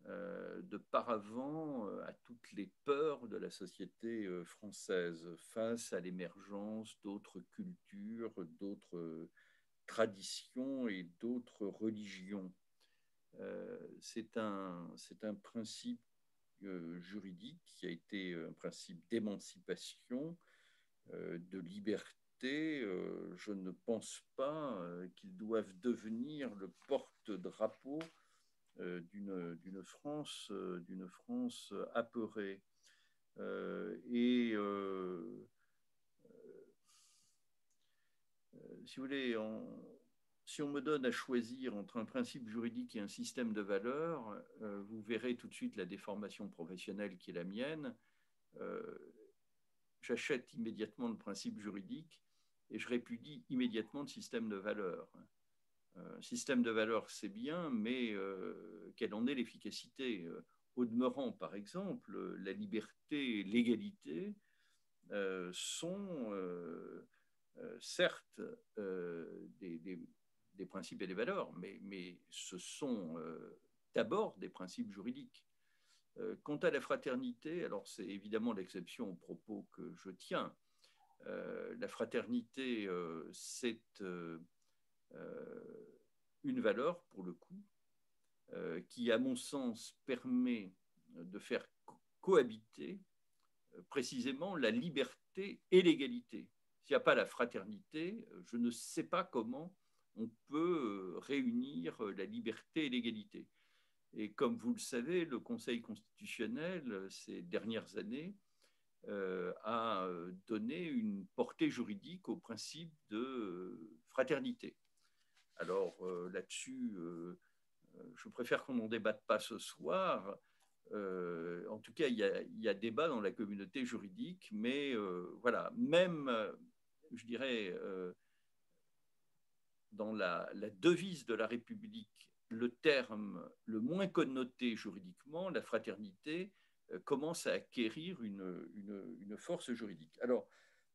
de paravent à toutes les peurs de la société française face à l'émergence d'autres cultures, d'autres traditions et d'autres religions. C'est un principe juridique qui a été un principe d'émancipation, de liberté. Je ne pense pas qu'ils doivent devenir le porte-drapeau d'une France apeurée. Et si vous voulez, si on me donne à choisir entre un principe juridique et un système de valeurs, vous verrez tout de suite la déformation professionnelle qui est la mienne. Euh, J'achète immédiatement le principe juridique et je répudie immédiatement le système de valeurs. Système de valeurs, c'est bien, mais quelle en est l'efficacité? Au demeurant, par exemple, la liberté et l'égalité sont certes des principes et des valeurs, mais ce sont d'abord des principes juridiques. Quant à la fraternité, alors c'est évidemment l'exception au propos que je tiens. La fraternité, c'est une valeur, pour le coup, qui, à mon sens, permet de faire cohabiter précisément la liberté et l'égalité. S'il n'y a pas la fraternité, je ne sais pas comment on peut réunir la liberté et l'égalité. Et comme vous le savez, le Conseil constitutionnel, ces dernières années, a donné une portée juridique au principe de fraternité. Alors là-dessus, je préfère qu'on n'en débatte pas ce soir. En tout cas, il y a débat dans la communauté juridique, mais voilà, même, je dirais, dans la devise de la République, le terme le moins connoté juridiquement, la fraternité, commence à acquérir une force juridique. Alors,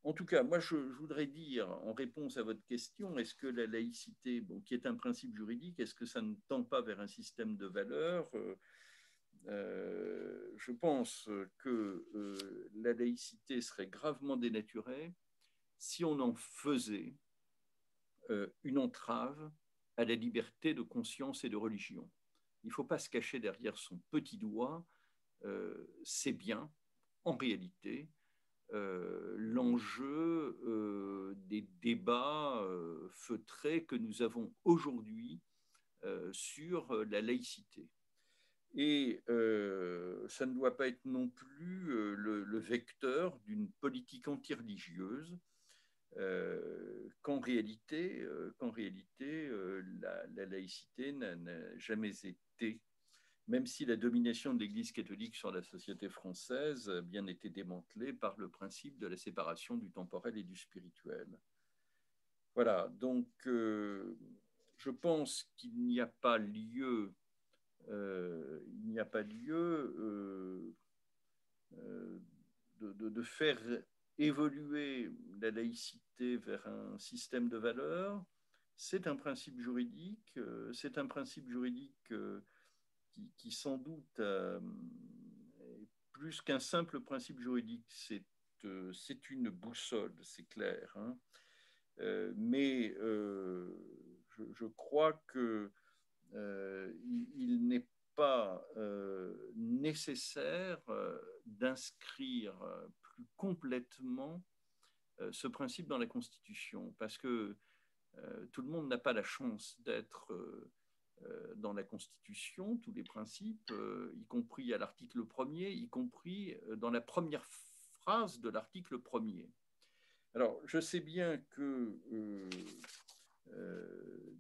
en tout cas, moi, je voudrais dire, en réponse à votre question, est-ce que la laïcité, bon, qui est un principe juridique, est-ce que ça ne tend pas vers un système de valeurs je pense que la laïcité serait gravement dénaturée si on en faisait une entrave à la liberté de conscience et de religion. Il ne faut pas se cacher derrière son petit doigt. C'est bien, en réalité, l'enjeu des débats feutrés que nous avons aujourd'hui sur la laïcité. Et ça ne doit pas être non plus le vecteur d'une politique anti-religieuse, qu'en réalité la laïcité n'a jamais été, même si la domination de l'Église catholique sur la société française a bien été démantelée par le principe de la séparation du temporel et du spirituel. Voilà, donc je pense qu'il n'y a pas lieu de faire évoluer la laïcité vers un système de valeurs. C'est un principe juridique, qui sans doute, plus qu'un simple principe juridique, c'est une boussole, c'est clair. Hein. Mais je crois que il n'est pas nécessaire d'inscrire plus complètement ce principe dans la Constitution, parce que tout le monde n'a pas la chance d'être dans la Constitution, tous les principes, y compris à l'article 1er, y compris dans la première phrase de l'article 1er. Alors, je sais bien que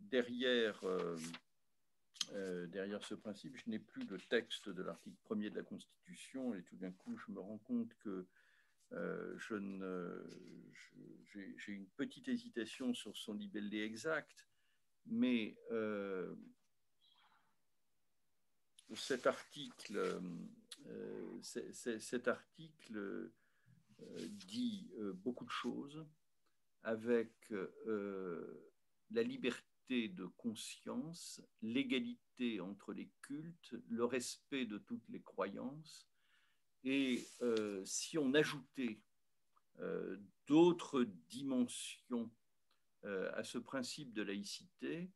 derrière ce principe, je n'ai plus le texte de l'article 1er de la Constitution et tout d'un coup, je me rends compte que j'ai une petite hésitation sur son libellé exact, mais cet article, dit beaucoup de choses avec la liberté de conscience, l'égalité entre les cultes, le respect de toutes les croyances. Et si on ajoutait d'autres dimensions à ce principe de laïcité,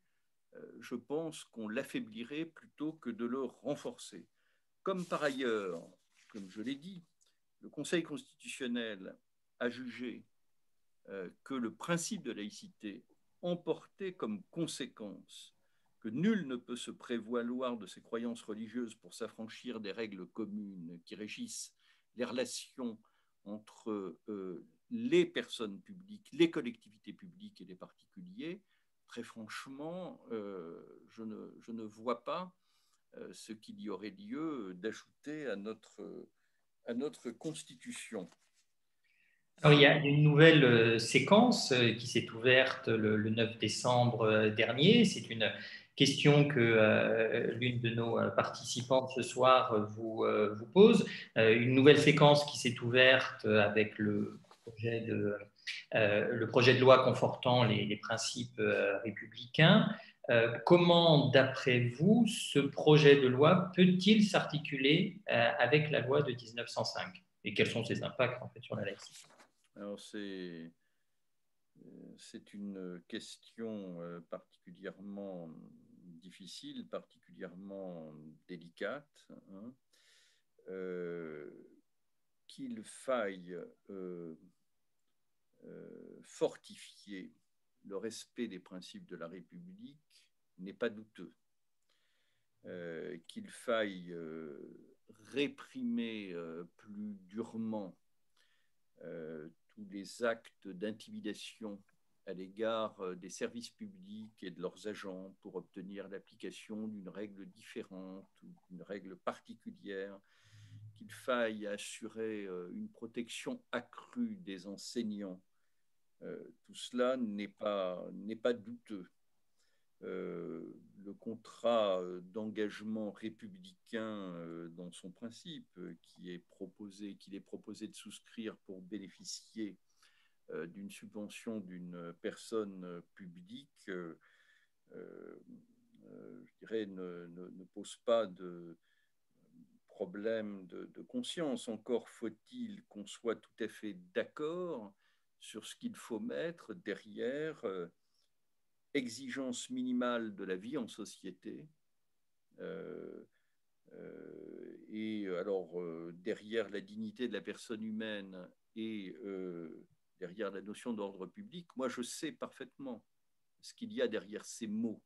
je pense qu'on l'affaiblirait plutôt que de le renforcer. Comme par ailleurs, comme je l'ai dit, le Conseil constitutionnel a jugé que le principe de laïcité emportait comme conséquence que nul ne peut se prévaloir de ses croyances religieuses pour s'affranchir des règles communes qui régissent les relations entre les personnes publiques, les collectivités publiques et les particuliers. Très franchement, je ne vois pas ce qu'il y aurait lieu d'ajouter à notre Constitution. Alors, il y a une nouvelle séquence qui s'est ouverte le 9 décembre dernier. C'est une question que l'une de nos participantes ce soir vous pose. Une nouvelle séquence qui s'est ouverte avec le projet de loi confortant les principes républicains. Comment, d'après vous, ce projet de loi peut-il s'articuler avec la loi de 1905 et quels sont ses impacts en fait, sur la laïcité? Alors c'est une question particulièrement difficile, particulièrement délicate, hein, qu'il faille fortifier le respect des principes de la République n'est pas douteux. Qu'il faille réprimer plus durement tous les actes d'intimidation à l'égard des services publics et de leurs agents pour obtenir l'application d'une règle différente ou d'une règle particulière, qu'il faille assurer une protection accrue des enseignants. Tout cela n'est pas douteux. Le contrat d'engagement républicain dans son principe qu'il est proposé de souscrire pour bénéficier d'une subvention d'une personne publique, je dirais, ne pose pas de problème de conscience. Encore faut-il qu'on soit tout à fait d'accord sur ce qu'il faut mettre derrière exigence minimale de la vie en société. Et alors, derrière la dignité de la personne humaine et derrière la notion d'ordre public, moi, je sais parfaitement ce qu'il y a derrière ces mots.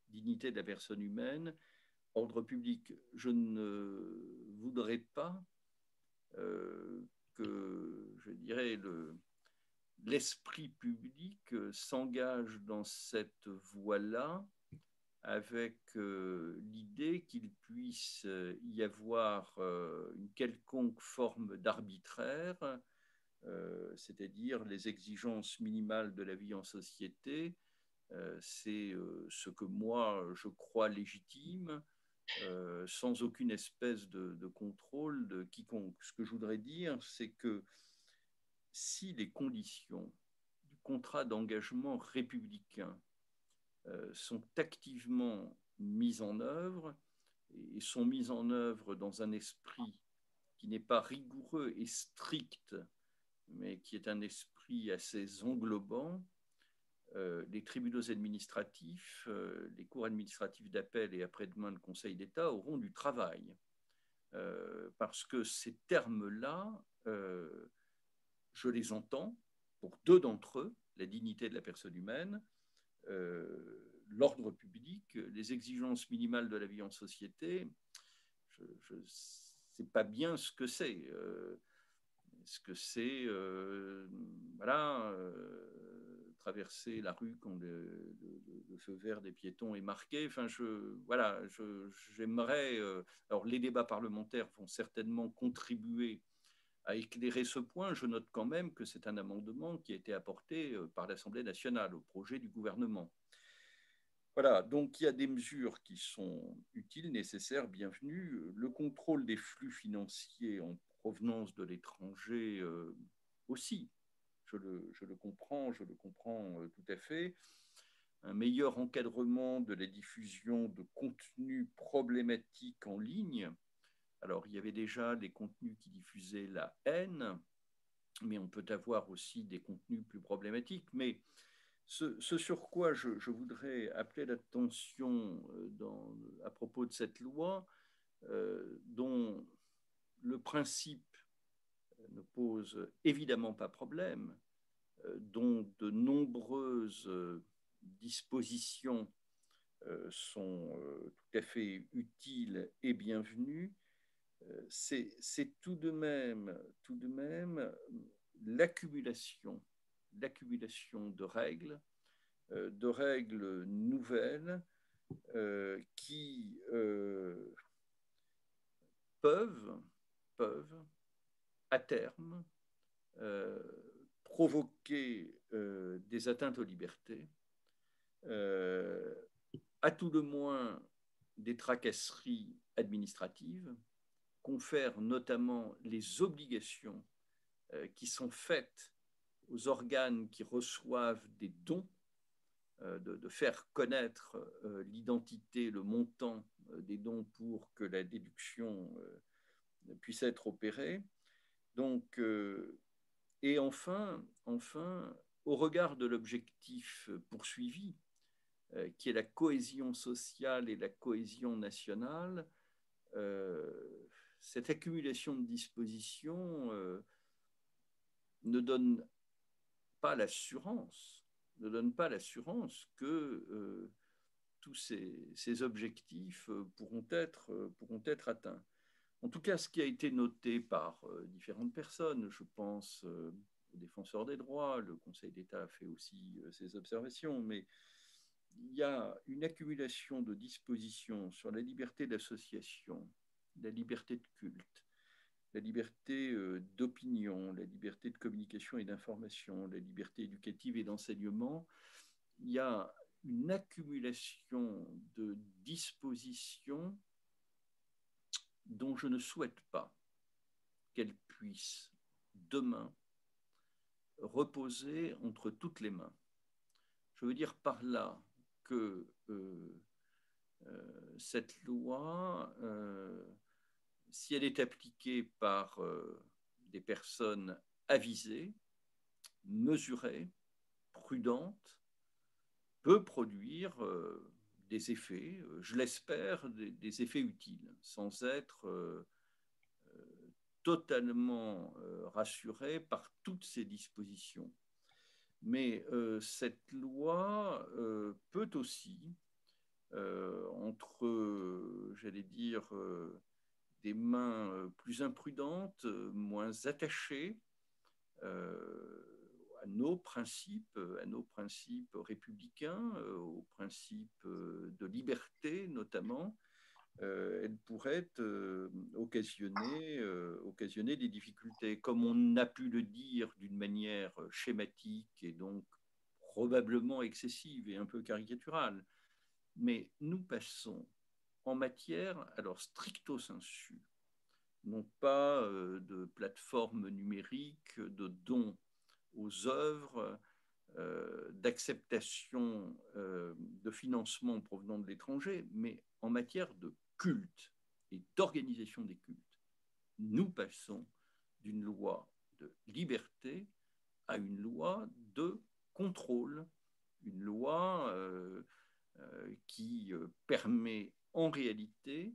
Dignité de la personne humaine, ordre public. Je ne voudrais pas que, je dirais, l'esprit public s'engage dans cette voie-là avec l'idée qu'il puisse y avoir une quelconque forme d'arbitraire, c'est-à-dire les exigences minimales de la vie en société, c'est ce que moi je crois légitime, sans aucune espèce de contrôle de quiconque. Ce que je voudrais dire, c'est que si les conditions du contrat d'engagement républicain sont activement mises en œuvre et sont mises en œuvre dans un esprit qui n'est pas rigoureux et strict, mais qui est un esprit assez englobant, les tribunaux administratifs, les cours administratifs d'appel et après-demain le Conseil d'État auront du travail. Parce que ces termes-là, je les entends pour deux d'entre eux, la dignité de la personne humaine, l'ordre public, les exigences minimales de la vie en société, je ne sais pas bien ce que c'est. Est-ce que c'est traverser la rue quand le feu vert des piétons est marqué? Enfin, j'aimerais. Alors, les débats parlementaires vont certainement contribuer à éclairer ce point. Je note quand même que c'est un amendement qui a été apporté par l'Assemblée nationale au projet du gouvernement. Voilà, donc il y a des mesures qui sont utiles, nécessaires, bienvenues. Le contrôle des flux financiers en provenance de l'étranger aussi, je le comprends tout à fait. Un meilleur encadrement de la diffusion de contenus problématiques en ligne. Alors, il y avait déjà des contenus qui diffusaient la haine, mais on peut avoir aussi des contenus plus problématiques. Mais ce sur quoi je voudrais appeler l'attention à propos de cette loi, dont le principe ne pose évidemment pas problème, dont de nombreuses dispositions sont tout à fait utiles et bienvenues, c'est tout de même l'accumulation, l'accumulation de règles nouvelles qui peuvent, peuvent, à terme, euh, provoquer des atteintes aux libertés, euh, à tout le moins des tracasseries administratives, confèrent notamment les obligations qui sont faites aux organes qui reçoivent des dons, de faire connaître l'identité, le montant des dons pour que la déduction puisse être opérée. Donc, et enfin, au regard de l'objectif poursuivi, qui est la cohésion sociale et la cohésion nationale, cette accumulation de dispositions ne donne pas l'assurance, ne donne pas l'assurance que tous ces objectifs pourront être atteints. En tout cas, ce qui a été noté par différentes personnes, je pense au défenseur des droits, le Conseil d'État a fait aussi ses observations, mais il y a une accumulation de dispositions sur la liberté d'association, la liberté de culte, la liberté d'opinion, la liberté de communication et d'information, la liberté éducative et d'enseignement. Il y a une accumulation de dispositions dont je ne souhaite pas qu'elles puissent demain reposer entre toutes les mains. Je veux dire par là que cette loi, si elle est appliquée par des personnes avisées, mesurées, prudentes, peut produire des effets, je l'espère, des effets utiles, sans être totalement rassuré par toutes ces dispositions. Mais cette loi peut aussi, entre, j'allais dire, des mains plus imprudentes, moins attachées à nos principes républicains, aux principes de liberté notamment, elle pourrait occasionner des difficultés. Comme on a pu le dire d'une manière schématique et donc probablement excessive et un peu caricaturale, mais nous passons en matière, alors stricto sensu, non pas de plateformes numériques, de dons aux œuvres, d'acceptation de financement provenant de l'étranger, mais en matière de culte et d'organisation des cultes. Nous passons d'une loi de liberté à une loi de contrôle, une loi qui permet en réalité,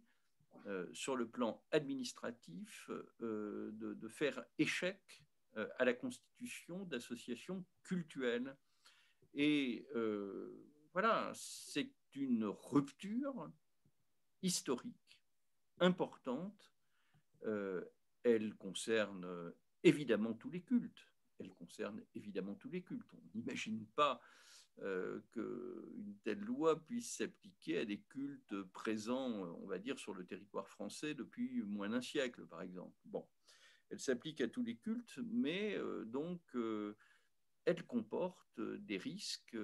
sur le plan administratif, de faire échec à la constitution d'associations cultuelles. Et voilà, c'est une rupture historique importante. Elle concerne évidemment tous les cultes. Elle concerne évidemment tous les cultes. On n'imagine pas qu'une telle loi puisse s'appliquer à des cultes présents, on va dire, sur le territoire français depuis moins d'un siècle, par exemple. Bon, elle s'applique à tous les cultes, mais donc elle comporte des risques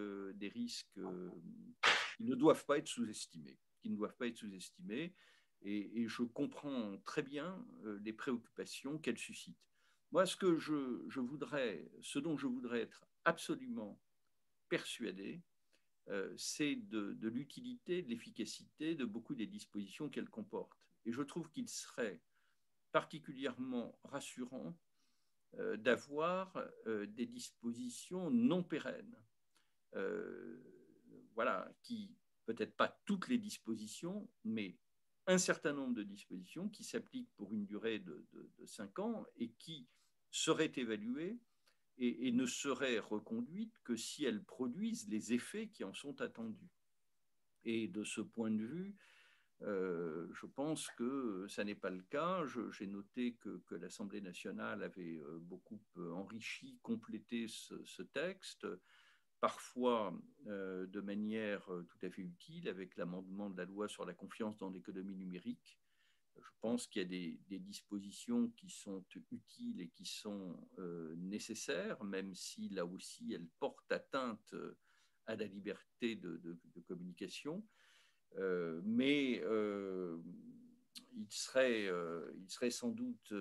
ils ne doivent pas être sous-estimés. Ils ne doivent pas être sous-estimés. Et je comprends très bien les préoccupations qu'elles suscitent. Moi, ce dont je voudrais être absolument persuadé, c'est de l'utilité, de l'efficacité de beaucoup des dispositions qu'elle comporte. Et je trouve qu'il serait particulièrement rassurant d'avoir des dispositions non pérennes. Voilà, qui, peut-être pas toutes les dispositions, mais un certain nombre de dispositions qui s'appliquent pour une durée de 5 ans et qui seraient évaluées et ne seraient reconduites que si elles produisent les effets qui en sont attendus. Et de ce point de vue, je pense que ça n'est pas le cas. J'ai noté que l'Assemblée nationale avait beaucoup enrichi, complété ce texte, parfois de manière tout à fait utile, avec l'amendement de la loi sur la confiance dans l'économie numérique. Je pense qu'il y a des dispositions qui sont utiles et qui sont nécessaires, même si là aussi elles portent atteinte à la liberté de communication. Mais il serait sans doute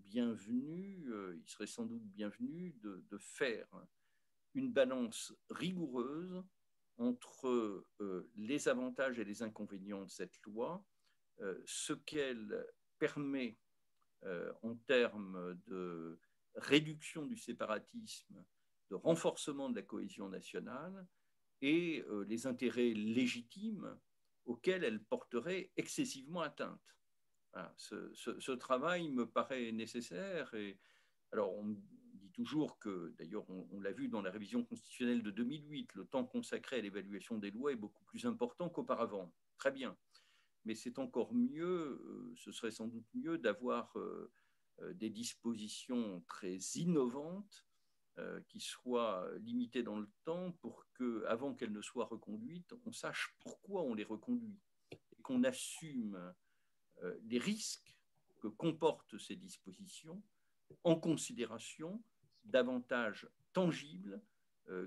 bienvenu, de faire une balance rigoureuse entre les avantages et les inconvénients de cette loi, ce qu'elle permet en termes de réduction du séparatisme, de renforcement de la cohésion nationale et les intérêts légitimes auxquels elle porterait excessivement atteinte. Voilà, ce travail me paraît nécessaire. Et alors, on dit toujours que, d'ailleurs, on l'a vu dans la révision constitutionnelle de 2008, le temps consacré à l'évaluation des lois est beaucoup plus important qu'auparavant. Très bien. Mais c'est encore mieux, ce serait sans doute mieux d'avoir des dispositions très innovantes qui soient limitées dans le temps pour qu'avant qu'elles ne soient reconduites, on sache pourquoi on les reconduit et qu'on assume les risques que comportent ces dispositions en considération d'avantages tangibles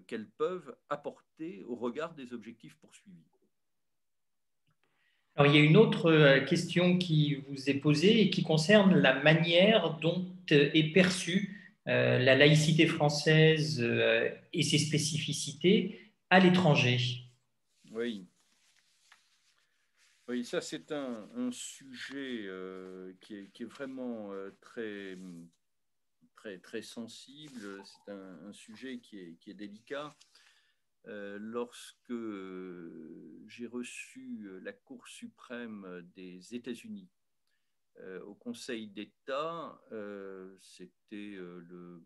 qu'elles peuvent apporter au regard des objectifs poursuivis. Alors, il y a une autre question qui vous est posée et qui concerne la manière dont est perçue la laïcité française et ses spécificités à l'étranger. Oui. Oui, ça c'est un sujet qui est vraiment très sensible. C'est un sujet qui est délicat. Lorsque j'ai reçu la Cour suprême des États-Unis au Conseil d'État, c'était le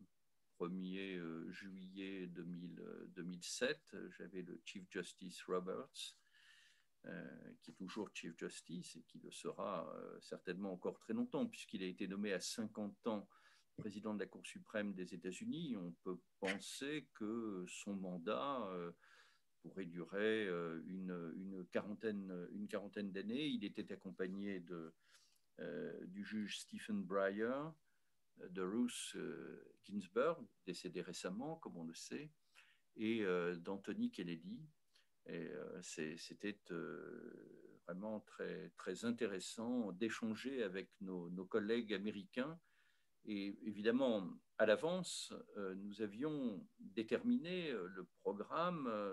1er juillet 2007, j'avais le Chief Justice Roberts, qui est toujours Chief Justice et qui le sera certainement encore très longtemps, puisqu'il a été nommé à 50 ans président de la Cour suprême des États-Unis. On peut penser que son mandat pourrait durer une quarantaine d'années. Il était accompagné du juge Stephen Breyer, de Ruth Ginsburg, décédé récemment, comme on le sait, et d'Anthony Kennedy. Et c'était vraiment très intéressant d'échanger avec nos collègues américains. Et évidemment, à l'avance, nous avions déterminé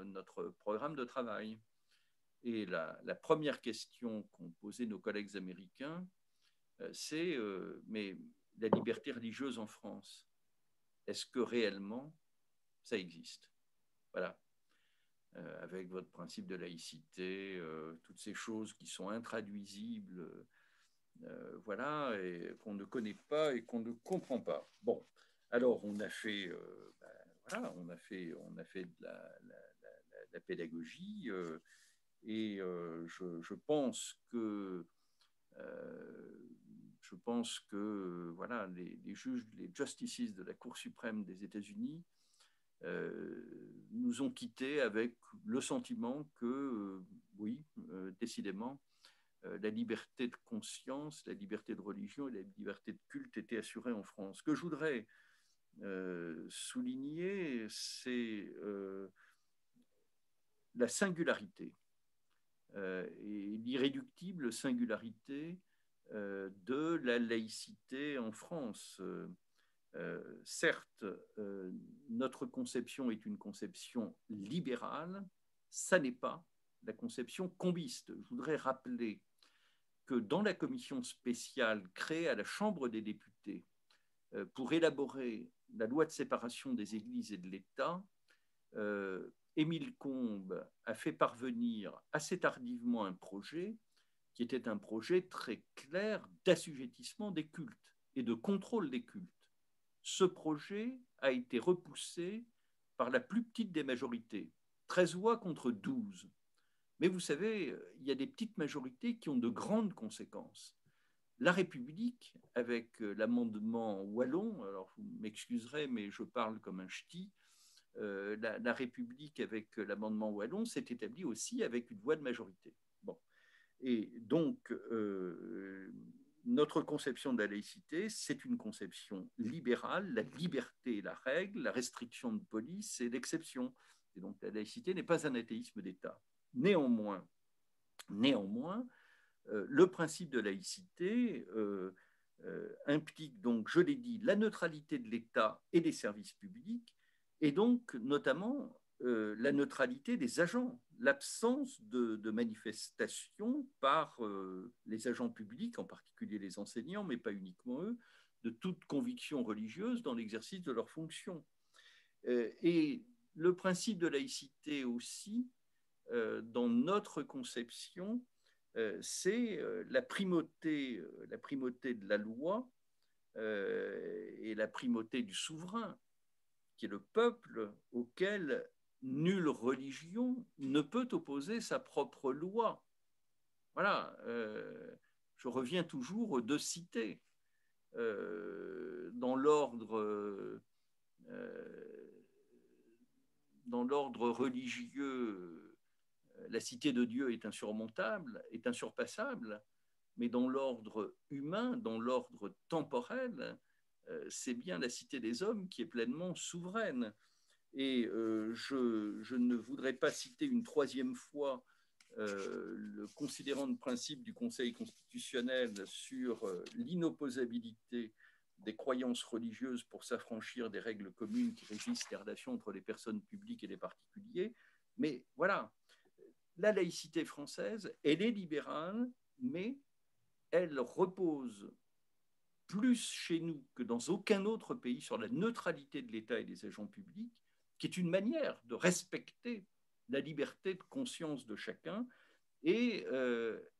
notre programme de travail. Et la première question qu'ont posée nos collègues américains, c'est mais la liberté religieuse en France, est-ce que réellement ça existe? Voilà. Avec votre principe de laïcité, toutes ces choses qui sont intraduisibles, voilà, et qu'on ne connaît pas et qu'on ne comprend pas. Bon, alors on a fait, voilà, on a fait de la pédagogie, et je pense que voilà, les juges, les justices de la Cour suprême des États-Unis nous ont quittés avec le sentiment que, oui, décidément, la liberté de conscience, la liberté de religion et la liberté de culte étaient assurées en France. Ce que je voudrais souligner, c'est la singularité et l'irréductible singularité de la laïcité en France. Certes, notre conception est une conception libérale, ça n'est pas la conception combiste. Je voudrais rappeler que dans la commission spéciale créée à la Chambre des députés pour élaborer la loi de séparation des églises et de l'État, Émile Combes a fait parvenir assez tardivement un projet qui était un projet très clair d'assujettissement des cultes et de contrôle des cultes. Ce projet a été repoussé par la plus petite des majorités, 13 voix contre 12. Mais vous savez, il y a des petites majorités qui ont de grandes conséquences. La République, avec l'amendement wallon, alors vous m'excuserez, mais je parle comme un ch'ti, la République, avec l'amendement wallon, s'est établie aussi avec une voix de majorité. Bon. Et donc, notre conception de la laïcité, c'est une conception libérale. La liberté est la règle, la restriction de police, c'est l'exception. Et donc, la laïcité n'est pas un athéisme d'État. Néanmoins, le principe de laïcité implique donc, je l'ai dit, la neutralité de l'État et des services publics, et donc notamment la neutralité des agents, l'absence de manifestation par les agents publics, en particulier les enseignants, mais pas uniquement eux, de toute conviction religieuse dans l'exercice de leurs fonctions. Et le principe de laïcité aussi, dans notre conception, c'est la primauté de la loi et la primauté du souverain, qui est le peuple auquel nulle religion ne peut opposer sa propre loi. Voilà, je reviens toujours aux deux cités. Dans l'ordre religieux, la cité de Dieu est insurmontable, est insurpassable, mais dans l'ordre humain, dans l'ordre temporel, c'est bien la cité des hommes qui est pleinement souveraine. Et je ne voudrais pas citer une troisième fois le considérant de principe du Conseil constitutionnel sur l'inopposabilité des croyances religieuses pour s'affranchir des règles communes qui régissent les relations entre les personnes publiques et les particuliers. Mais voilà, la laïcité française, elle est libérale, mais elle repose plus chez nous que dans aucun autre pays sur la neutralité de l'État et des agents publics, qui est une manière de respecter la liberté de conscience de chacun, et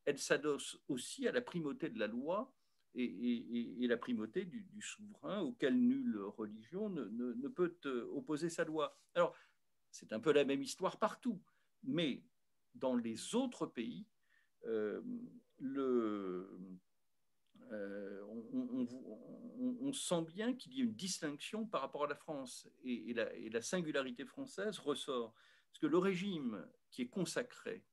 elle s'adosse aussi à la primauté de la loi et la primauté du souverain, auquel nulle religion ne peut opposer sa loi. Alors, c'est un peu la même histoire partout, mais dans les autres pays, on sent bien qu'il y a une distinction par rapport à la France, et la singularité française ressort. Parce que le régime qui est consacré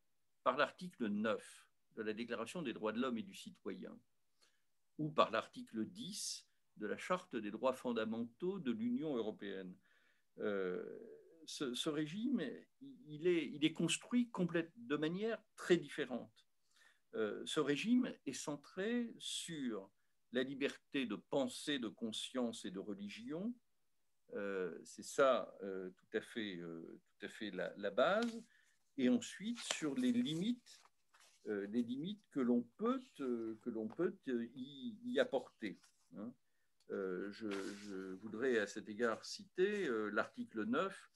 par l'article 9 de la Déclaration des droits de l'homme et du citoyen, ou par l'article 10 de la Charte des droits fondamentaux de l'Union européenne, ce régime, il est construit de manière très différente. Ce régime est centré sur la liberté de pensée, de conscience et de religion. C'est ça tout à fait la base. Et ensuite, sur les limites que l'on peut y apporter. Hein. Je voudrais à cet égard citer l'article 9.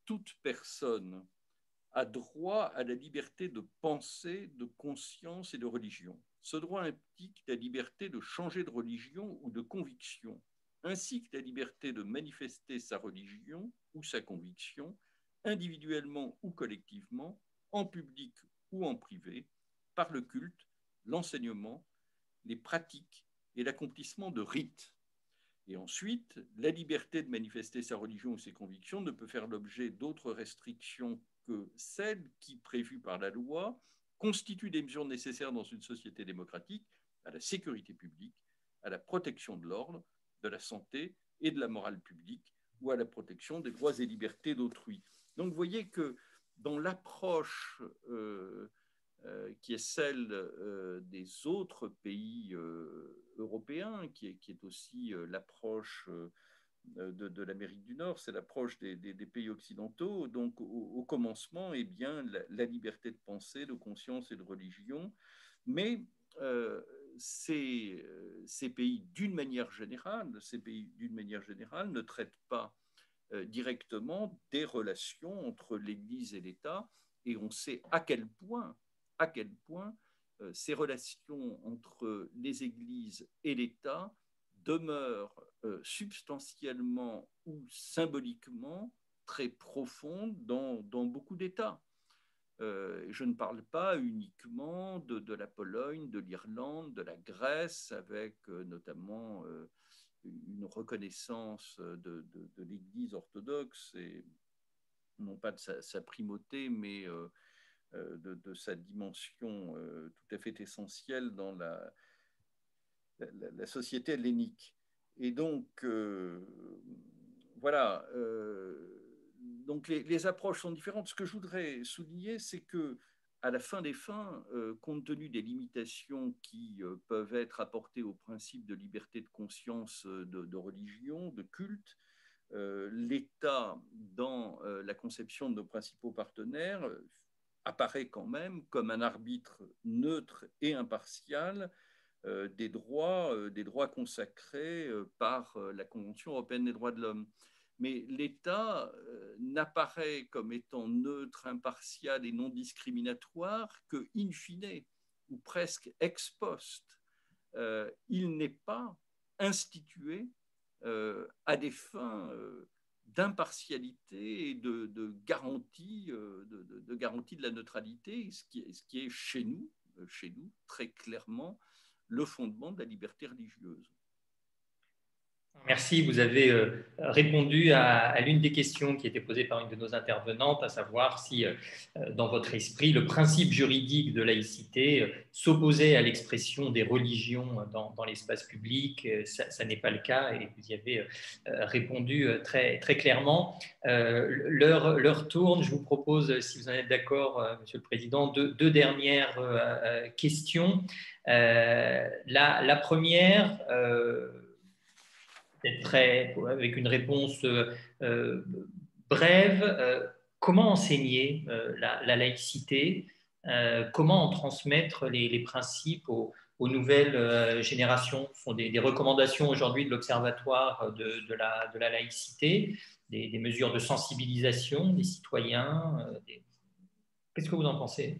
Toute personne a droit à la liberté de pensée, de conscience et de religion. Ce droit implique la liberté de changer de religion ou de conviction, ainsi que la liberté de manifester sa religion ou sa conviction, individuellement ou collectivement, en public ou en privé, par le culte, l'enseignement, les pratiques et l'accomplissement de rites. Et ensuite, la liberté de manifester sa religion ou ses convictions ne peut faire l'objet d'autres restrictions que celles qui, prévues par la loi, constituent des mesures nécessaires dans une société démocratique à la sécurité publique, à la protection de l'ordre, de la santé et de la morale publique, ou à la protection des droits et libertés d'autrui. Donc vous voyez que dans l'approche qui est celle des autres pays européens, qui est aussi l'approche de l'Amérique du Nord, c'est l'approche des pays occidentaux. Donc, au commencement, eh bien, la liberté de pensée, de conscience et de religion. Mais ces pays, d'une manière générale, ne traitent pas directement des relations entre l'Église et l'État. Et on sait à quel point ces relations entre les Églises et l'État demeurent substantiellement ou symboliquement très profondes dans beaucoup d'États. Je ne parle pas uniquement de la Pologne, de l'Irlande, de la Grèce, avec notamment une reconnaissance de l'Église orthodoxe, et non pas de sa primauté, mais de sa dimension tout à fait essentielle dans la société hellénique. Et donc, voilà, donc les approches sont différentes. Ce que je voudrais souligner, c'est que à la fin des fins, compte tenu des limitations qui peuvent être apportées au principe de liberté de conscience, de religion, de culte, l'État, dans la conception de nos principaux partenaires, apparaît quand même comme un arbitre neutre et impartial des droits consacrés par la Convention européenne des droits de l'homme. Mais l'État n'apparaît comme étant neutre, impartial et non discriminatoire que, in fine, ou presque ex post, il n'est pas institué à des fins d'impartialité et de garantie de la neutralité, ce qui est chez nous très clairement le fondement de la liberté religieuse. Merci. Vous avez répondu à l'une des questions qui était posée par une de nos intervenantes, à savoir si, dans votre esprit, le principe juridique de laïcité s'opposait à l'expression des religions dans l'espace public. Ça n'est pas le cas et vous y avez répondu très, très clairement. L'heure tourne. Je vous propose, si vous en êtes d'accord, Monsieur le Président, deux dernières questions. La première... avec une réponse brève, comment enseigner la laïcité, comment en transmettre les principes aux nouvelles générations. Ce sont des recommandations aujourd'hui de l'Observatoire de la laïcité, des mesures de sensibilisation des citoyens. Qu'est-ce que vous en pensez ?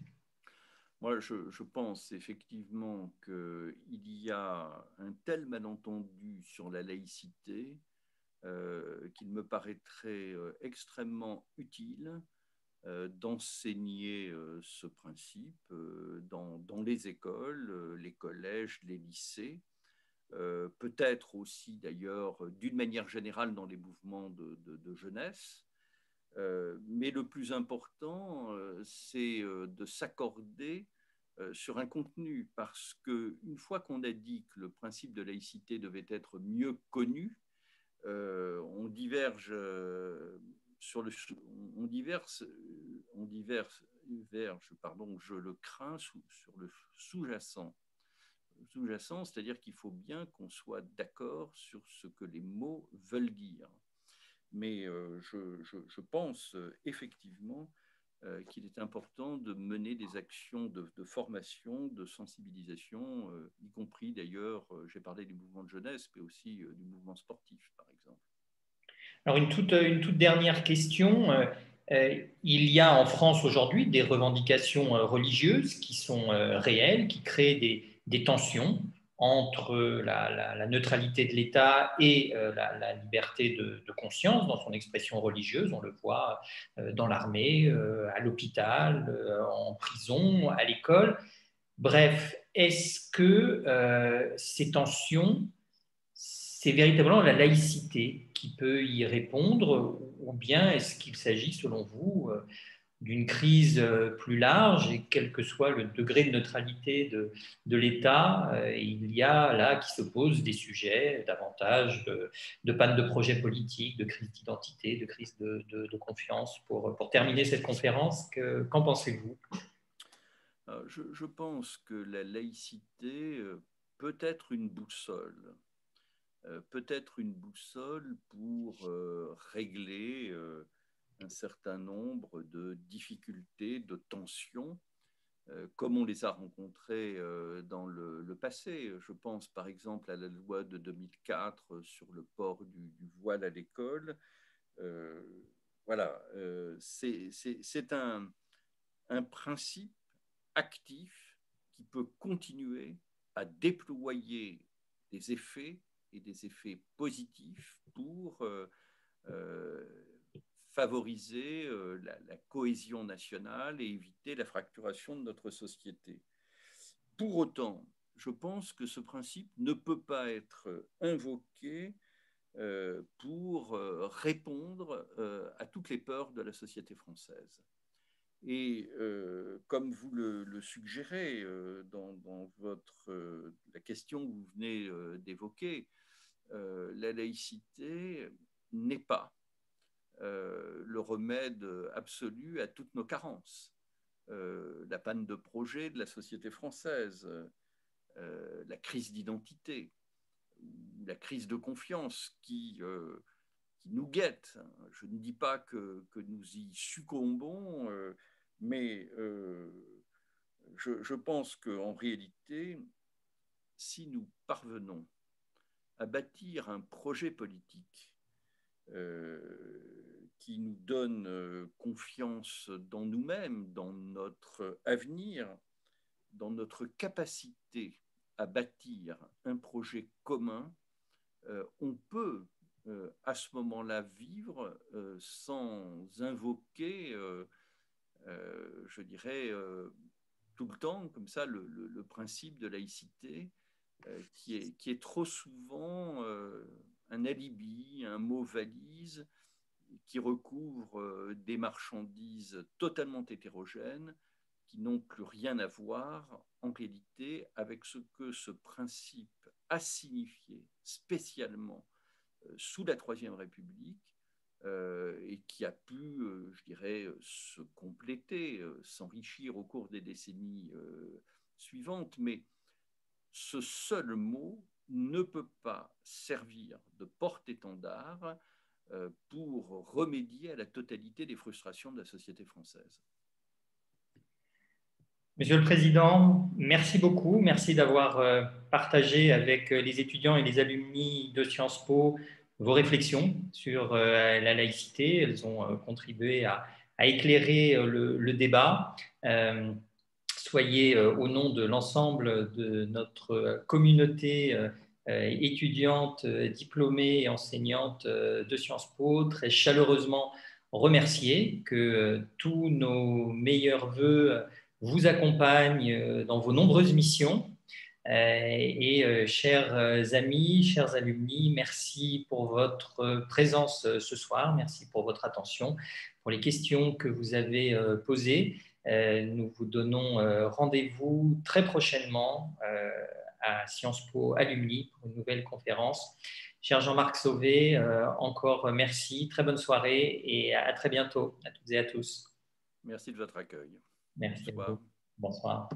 Moi, je pense effectivement qu'il y a un tel malentendu sur la laïcité qu'il me paraîtrait extrêmement utile d'enseigner ce principe dans les écoles, les collèges, les lycées, peut-être aussi d'ailleurs d'une manière générale dans les mouvements de jeunesse. Mais le plus important, c'est de s'accorder sur un contenu, parce qu'une fois qu'on a dit que le principe de laïcité devait être mieux connu, on diverge je le crains, sur le sous-jacent, c'est-à-dire qu'il faut bien qu'on soit d'accord sur ce que les mots veulent dire. Mais je pense effectivement qu'il est important de mener des actions de formation, de sensibilisation, y compris d'ailleurs, j'ai parlé du mouvement de jeunesse, mais aussi du mouvement sportif, par exemple. Alors, une toute dernière question. Il y a en France aujourd'hui des revendications religieuses qui sont réelles, qui créent des tensions entre la neutralité de l'État et la liberté de conscience dans son expression religieuse. On le voit dans l'armée, à l'hôpital, en prison, à l'école. Bref, est-ce que ces tensions, c'est véritablement la laïcité qui peut y répondre, ou bien est-ce qu'il s'agit, selon vous, d'une crise plus large, et quel que soit le degré de neutralité de l'État, il y a là qui se posent des sujets davantage de panne de projets politiques, de crise d'identité, de crise de confiance. Pour terminer cette conférence, qu'en pensez-vous ? Je pense que la laïcité peut être une boussole. Peut-être une boussole pour régler un certain nombre de difficultés, de tensions, comme on les a rencontrées dans le passé. Je pense par exemple à la loi de 2004 sur le port du voile à l'école. Euh, voilà, c'est un principe actif qui peut continuer à déployer des effets et des effets positifs pour euh, favoriser la cohésion nationale et éviter la fracturation de notre société. Pour autant, je pense que ce principe ne peut pas être invoqué pour répondre à toutes les peurs de la société française. Et comme vous le suggérez dans la question que vous venez d'évoquer, la laïcité n'est pas le remède absolu à toutes nos carences. La panne de projet de la société française, la crise d'identité, la crise de confiance qui nous guette. Je ne dis pas que nous y succombons, mais je pense qu'en réalité, si nous parvenons à bâtir un projet politique qui nous donne confiance dans nous-mêmes, dans notre avenir, dans notre capacité à bâtir un projet commun, on peut à ce moment-là vivre sans invoquer, je dirais, tout le temps, comme ça, le principe de laïcité, qui est trop souvent un alibi, un mot valise, qui recouvre des marchandises totalement hétérogènes, qui n'ont plus rien à voir, en réalité, avec ce que ce principe a signifié spécialement sous la Troisième République, et qui a pu, je dirais, se compléter, s'enrichir au cours des décennies suivantes. Mais ce seul mot ne peut pas servir de porte-étendard pour remédier à la totalité des frustrations de la société française. Monsieur le Président, merci beaucoup. Merci d'avoir partagé avec les étudiants et les alumni de Sciences Po vos réflexions sur la laïcité. Elles ont contribué à éclairer le débat. Soyez, au nom de l'ensemble de notre communauté étudiante, diplômée et enseignante de Sciences Po, très chaleureusement remerciés, que tous nos meilleurs vœux vous accompagnent dans vos nombreuses missions. Chers amis, chers alumni, merci pour votre présence ce soir, merci pour votre attention, pour les questions que vous avez posées. Nous vous donnons rendez-vous très prochainement à Sciences Po Alumni pour une nouvelle conférence. Cher Jean-Marc Sauvé, encore merci, très bonne soirée et à très bientôt à toutes et à tous. Merci de votre accueil. Merci à vous. Bonsoir.